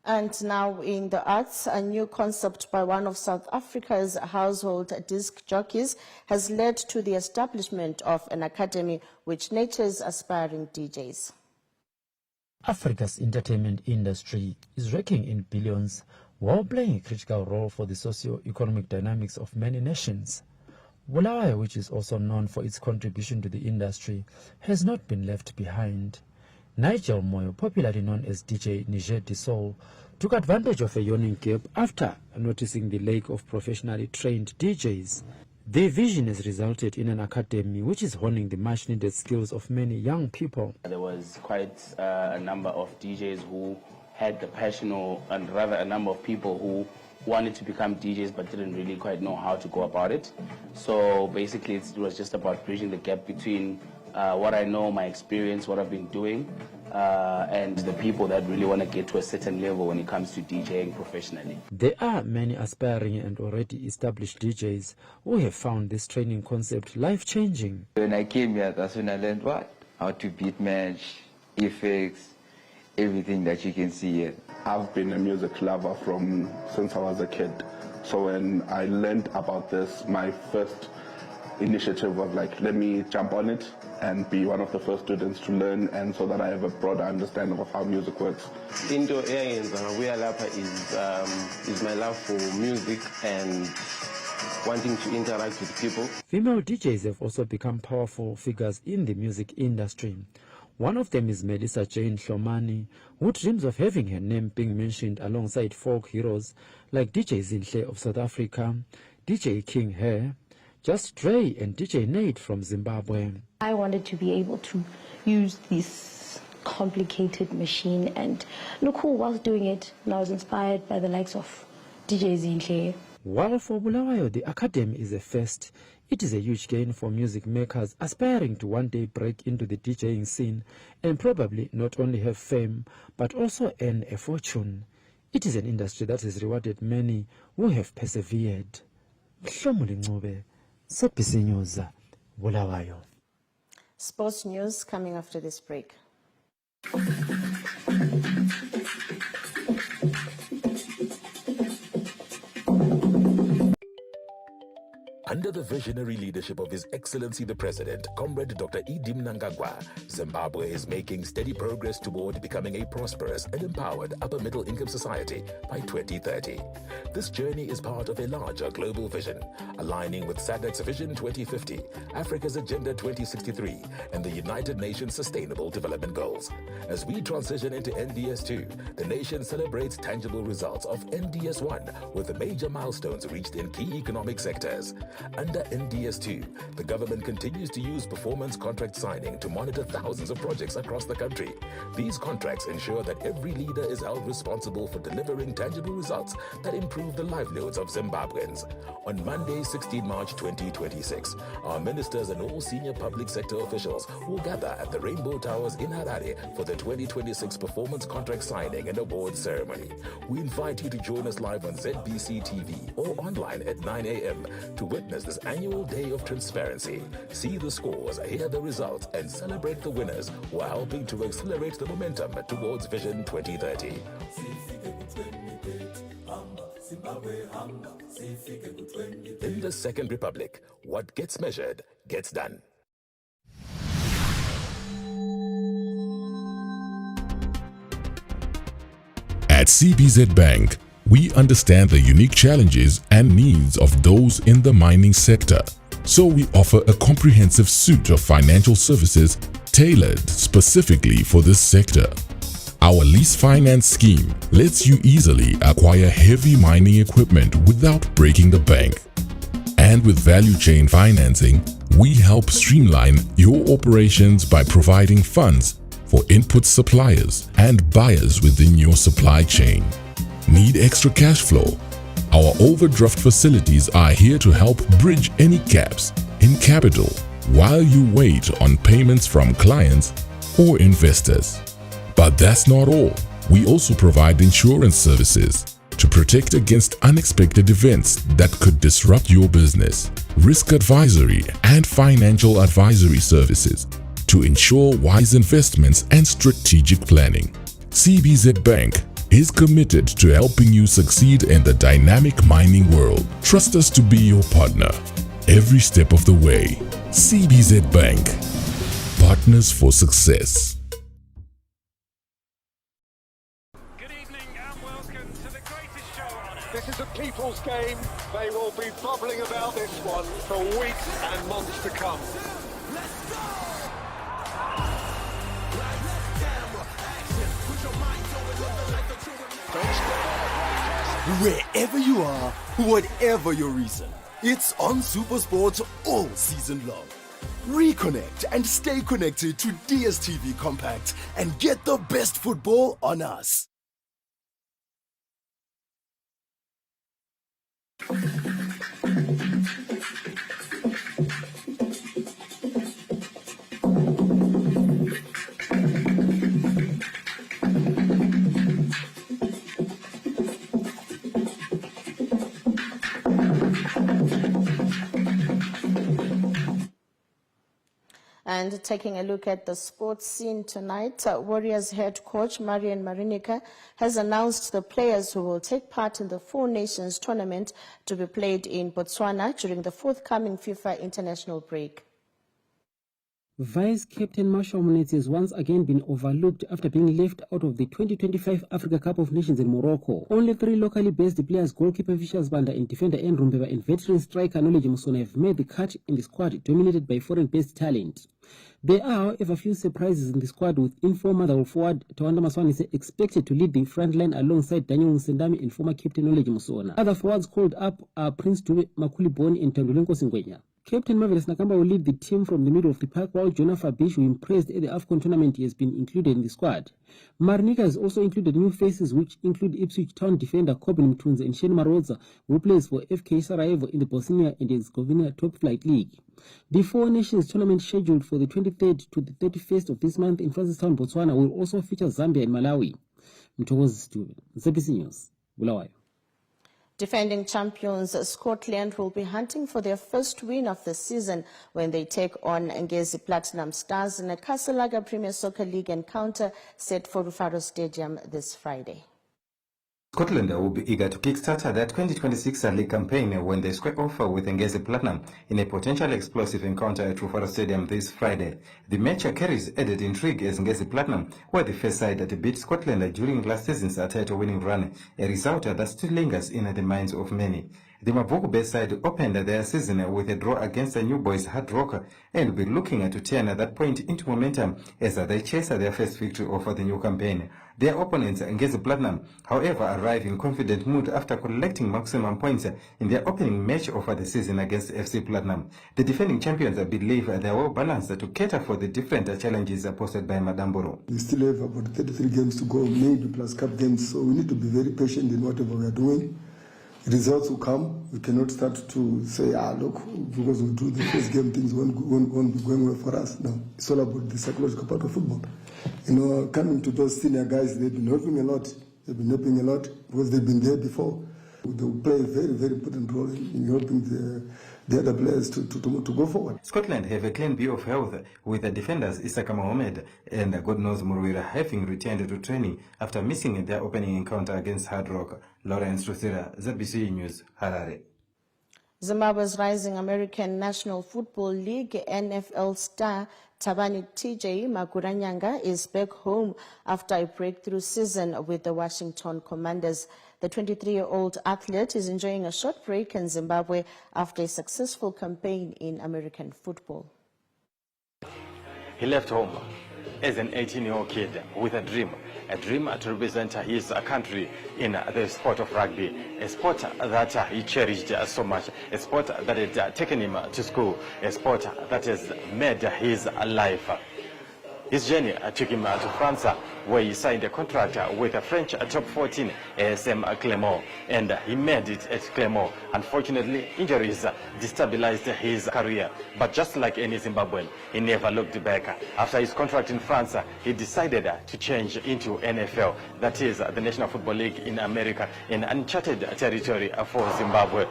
And now in the arts, a new concept by one of South Africa's household disc jockeys has led to the establishment of an academy which nurtures aspiring DJs. Africa's entertainment industry is raking in billions while playing a critical role for the socio-economic dynamics of many nations. Bulawayo, which is also known for its contribution to the industry, has not been left behind. Nigel Moyo, popularly known as DJ Niger de Soul, took advantage of a yawning gap after noticing the lack of professionally trained DJs. Their vision has resulted in an academy which is honing the much-needed skills of many young people. There was quite a number of DJs who had the passion, and rather a number of people who wanted to become DJs but didn't really quite know how to go about it. So basically it was just about bridging the gap between what I know, my experience, what I've been doing, and the people that really want to get to a certain level when it comes to DJing professionally. There are many aspiring and already established DJs who have found this training concept life-changing. When I came here, that's when I learned how to beat match, effects, everything that you can see here. I've been a music lover since I was a kid. So when I learned about this, my first initiative was like, let me jump on it and be one of the first students to learn, and so that I have a broader understanding of how music works. Into where Lapa is my love for music and wanting to interact with people. Female DJs have also become powerful figures in the music industry. One of them is Melissa Jane Hlomani, who dreams of having her name being mentioned alongside folk heroes like DJ Zinhle of South Africa, DJ King Hair, Just Dre, and DJ Nate from Zimbabwe. I wanted to be able to use this complicated machine and look who was doing it, and I was inspired by the likes of DJ Zinhle. While for Bulawayo the academy is a first, it is a huge gain for music makers aspiring to one day break into the DJing scene and probably not only have fame but also earn a fortune. It is an industry that has rewarded many who have persevered. ZBC News, Bulawayo. Sports news coming after this break. Under Under the visionary leadership of His Excellency the President, Comrade Dr. Idi Mnangagwa, Zimbabwe is making steady progress toward becoming a prosperous and empowered upper-middle income society by 2030. This journey is part of a larger global vision, aligning with SADC's Vision 2050, Africa's Agenda 2063, and the United Nations Sustainable Development Goals. As we transition into NDS2, the nation celebrates tangible results of NDS1 with the major milestones reached in key economic sectors. Under NDS2, the government continues to use performance contract signing to monitor thousands of projects across the country. These contracts ensure that every leader is held responsible for delivering tangible results that improve the livelihoods of Zimbabweans. On Monday, 16 March 2026, our ministers and all senior public sector officials will gather at the Rainbow Towers in Harare for the 2026 performance contract signing and awards ceremony. We invite you to join us live on ZBC TV or online at 9 a.m. to witness this annual day of transparency. See the scores, hear the results, and celebrate the winners who are helping to accelerate the momentum towards Vision 2030. In the Second Republic, what gets measured gets done. At CBZ Bank, we understand the unique challenges and needs of those in the mining sector. So we offer a comprehensive suite of financial services tailored specifically for this sector. Our lease finance scheme lets you easily acquire heavy mining equipment without breaking the bank. And with value chain financing, we help streamline your operations by providing funds for input suppliers and buyers within your supply chain. Need extra cash flow? Our overdraft facilities are here to help bridge any gaps in capital while you wait on payments from clients or investors. But that's not all. We also provide insurance services to protect against unexpected events that could disrupt your business, risk advisory and financial advisory services to ensure wise investments and strategic planning. CBZ Bank is committed to helping you succeed in the dynamic mining world. Trust us to be your partner every step of the way. CBZ Bank, partners for success. This is a people's game. They will be bubbling about this one for weeks and months to come. Let's go! Wherever you are, whatever your reason, it's on SuperSport all season long. Reconnect and stay connected to DSTV Compact and get the best football on us. And taking a look at the sports scene tonight, Warriors head coach Marian Marinica has announced the players who will take part in the Four Nations tournament to be played in Botswana during the forthcoming FIFA international break. Vice Captain Marshall Munetsi has once again been overlooked after being left out of the 2025 Africa Cup of Nations in Morocco. Only three locally based players, goalkeeper Vicious Banda and defender Andrew Mbeba and veteran striker Knowledge Musona, have made the cut in the squad dominated by foreign-based talent. There are, however, few surprises in the squad, with informer motherwell forward Tawanda Maswanise expected to lead the front line alongside Daniel Nsendami and former captain Knowledge Musona. Other forwards called up are Prince Dube Makuli Boni and Tandulenko Singwenya. Captain Marvelous Nakamba will lead the team from the middle of the park, while Jonah Fabish, who impressed at the AFCON tournament, has been included in the squad. Marinica has also included new faces, which include Ipswich Town defender Corbin Mtunze and Shane Maroza, who plays for FK Sarajevo in the Bosnia and Herzegovina Top Flight League. The Four Nations tournament, scheduled for the 23rd to the 31st of this month in Francistown, Botswana, will also feature Zambia and Malawi. Mtokozi Stube, ZBC News, Bulawayo. Defending champions Scotland will be hunting for their first win of the season when they take on Ngezi Platinum Stars in a Casalaga Premier Soccer League encounter set for Rufaro Stadium this Friday. Scotland will be eager to kickstart their 2026 league campaign when they square off with Ngezi Platinum in a potentially explosive encounter at Trufaro Stadium this Friday. The match carries added intrigue as Ngezi Platinum were the first side that beat Scotland during last season's title-winning run, a result that still lingers in the minds of many. The Mavuku Bay side opened their season with a draw against the New Boys Hard Rock and will be looking to turn that point into momentum as they chase their first victory of the new campaign. Their opponents, Ngezi Platinum, however, arrive in confident mood after collecting maximum points in their opening match of the season against FC Platinum. The defending champions believe they are well balanced to cater for the different challenges posed by Madamboro. We still have about 33 games to go, maybe plus cup games, so we need to be very patient in whatever we are doing. Results will come. We cannot start to say, look, because we do the first game, things won't be going well for us. No, it's all about the psychological part of football. You know, coming to those senior guys, they've been helping a lot. They've been helping a lot because they've been there before. They will play a very, very important role in helping the other players to go forward. Scotland have a clean view of health, with the defenders Isaka Mohamed and God knows Murwira having returned to training after missing their opening encounter against Hard Rock. Lawrence Rusira, ZBC News, Harare. Zimbabwe's rising American National Football League NFL star Tabani TJ Maguranyanga is back home after a breakthrough season with the Washington Commanders. The 23-year-old athlete is enjoying a short break in Zimbabwe after a successful campaign in American football. He left home as an 18-year-old kid with a dream to represent his country in the sport of rugby, a sport that he cherished so much, a sport that had taken him to school, a sport that has made his life. His journey took him to France, where he signed a contract with a French top 14 ASM Clermont, and he made it at Clermont. Unfortunately, injuries destabilized his career, but just like any Zimbabwean, he never looked back. After his contract in France, he decided to change into NFL, that is the National Football League in America, in uncharted territory for Zimbabwe.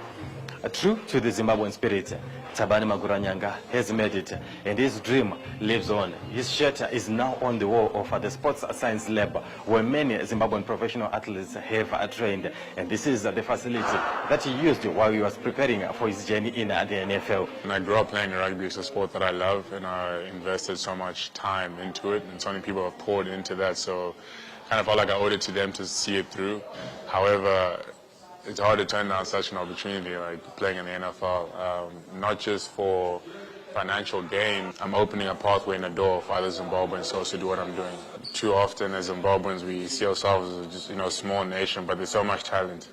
True to the Zimbabwean spirit, Tabani Maguranyanga has made it, and his dream lives on. His shirt is now on the wall of the Sports Science Lab, where many Zimbabwean professional athletes have trained, and this is the facility that he used while he was preparing for his journey in the NFL. I grew up playing rugby. It's a sport that I love, and I invested so much time into it, and so many people have poured into that, so I kind of felt like I owed it to them to see it through. However, it's hard to turn down such an opportunity like playing in the NFL, not just for financial gain. I'm opening a pathway and a door for other Zimbabweans to also do what I'm doing. Too often as Zimbabweans we see ourselves as just a small nation, but there's so much talent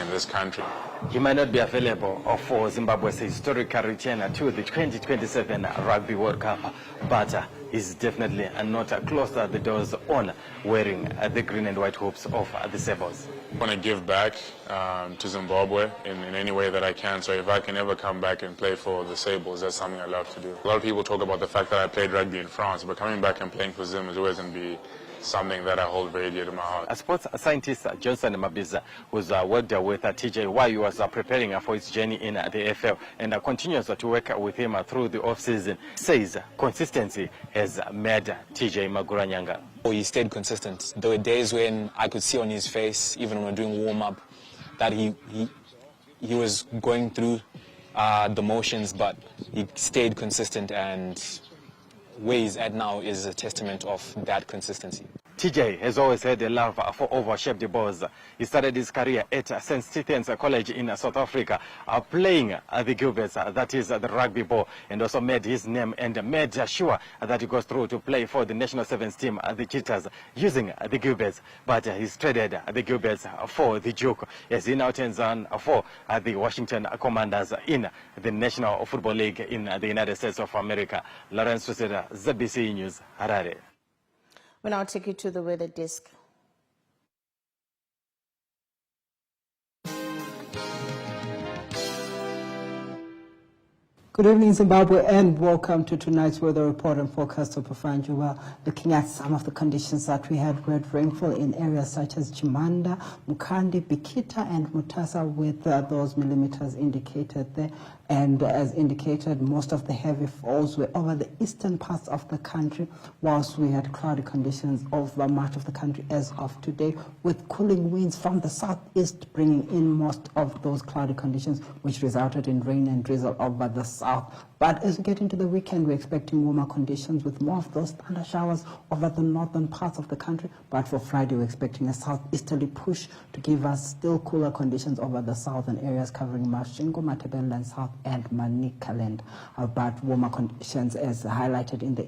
in this country. He might not be available for Zimbabwe's historical return to the 2027 Rugby World Cup, but he's definitely not closed the doors on wearing the green and white hoops of the Sables. I want to give back to Zimbabwe in any way that I can, so if I can ever come back and play for the Sables, that's something I love to do. A lot of people talk about the fact that I played rugby in France, but coming back and playing for Zim is always going to be something that I hold very dear to my heart. Sports scientist Johnson Mabiza, who's worked with TJ while he was preparing for his journey in the AFL and continues to work with him through the off-season, says consistency has made TJ Maguranyanga. He stayed consistent. There were days when I could see on his face, even when we were doing warm-up, that he was going through the motions, but he stayed consistent, and where he's at now is a testament of that consistency. TJ has always had a love for over-shaped balls. He started his career at St. Stephen's College in South Africa, playing the Gilberts, that is the rugby ball, and also made his name and made sure that he goes through to play for the National Sevens team, the Cheetahs, using the Gilberts. But he's traded the Gilberts for the Duke, as he now turns on for the Washington Commanders in the National Football League in the United States of America. Lawrence Rusira, ZBC News, Harare. We'll now take you to the weather desk. Good evening, Zimbabwe, and welcome to tonight's weather report and forecast of Pafanjuwa. Looking at some of the conditions that we had, red rainfall in areas such as Chimanda, Mukandi, Bikita, and Mutasa, with those millimeters indicated there. And as indicated, most of the heavy falls were over the eastern parts of the country, whilst we had cloudy conditions over much of the country as of today, with cooling winds from the southeast bringing in most of those cloudy conditions, which resulted in rain and drizzle over the south. But as we get into the weekend, we're expecting warmer conditions with more of those thunder showers over the northern parts of the country. But for Friday, we're expecting a southeasterly push to give us still cooler conditions over the southern areas covering Masvingo, Matabeleland South, and Manicaland. But warmer conditions, as highlighted in the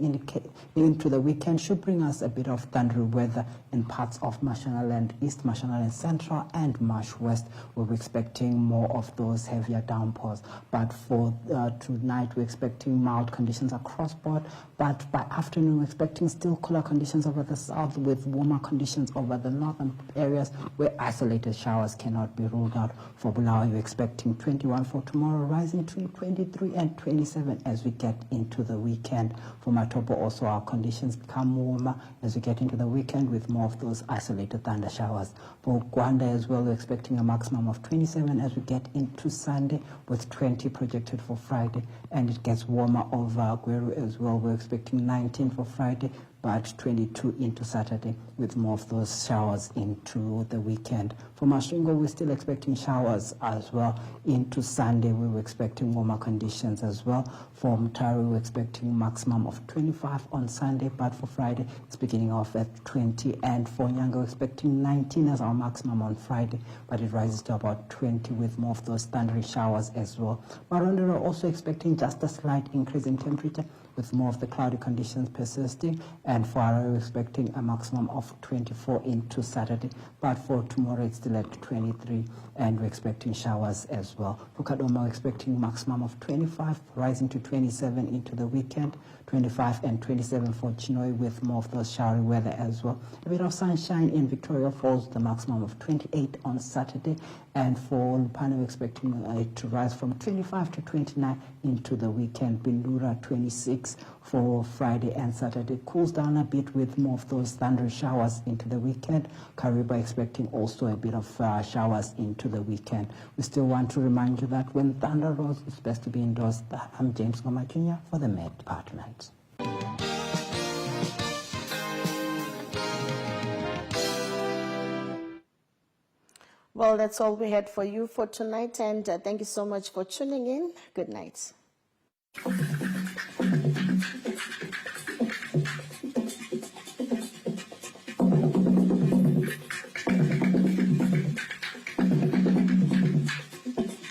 into the weekend, should bring us a bit of thundery weather in parts of Mashonaland East, Mashonaland Central, and Marsh West. We're expecting more of those heavier downpours. But for tonight, we're expecting mild conditions across board, but by afternoon we're expecting still cooler conditions over the south with warmer conditions over the northern areas where isolated showers cannot be ruled out. For Bulawayo, we're expecting 21 for tomorrow, rising to 23 and 27 as we get into the weekend. For Matopo also, our conditions become warmer as we get into the weekend with more of those isolated thunder showers. For Gwanda as well, we're expecting a maximum of 27 as we get into Sunday, with 20 projected for Friday, and it gets warmer over Gweru as well. We're expecting 19 for Friday, but 22 into Saturday, with more of those showers into the weekend. For Masvingo, we're still expecting showers as well into Sunday. We were expecting warmer conditions as well. For Mutare, we're expecting maximum of 25 on Sunday, but for Friday, it's beginning off at 20. And for Nyanga, we're expecting 19 as our maximum on Friday, but it rises to about 20 with more of those thundery showers as well. Marondera are also expecting just a slight increase in temperature, with more of the cloudy conditions persisting. And for Harare, we're expecting a maximum of 24 into Saturday, but for tomorrow it's still at 23, and we're expecting showers as well. For Kadoma, we're expecting maximum of 25, rising to 27 into the weekend, 25 and 27 for Chinoi, with more of those showery weather as well. A bit of sunshine in Victoria Falls, the maximum of 28 on Saturday, and for Lupane, we're expecting it to rise from 25 to 29 into the weekend. Bindura 26 for Friday and Saturday. Cools down a bit with more of those thunder showers into the weekend. Kariba expecting also a bit of showers into the weekend. We still want to remind you that when thunder rolls, it's best to be indoors. I'm James Goma Jr. for the Med Department. Well, that's all we had for you for tonight, and thank you so much for tuning in. Good night.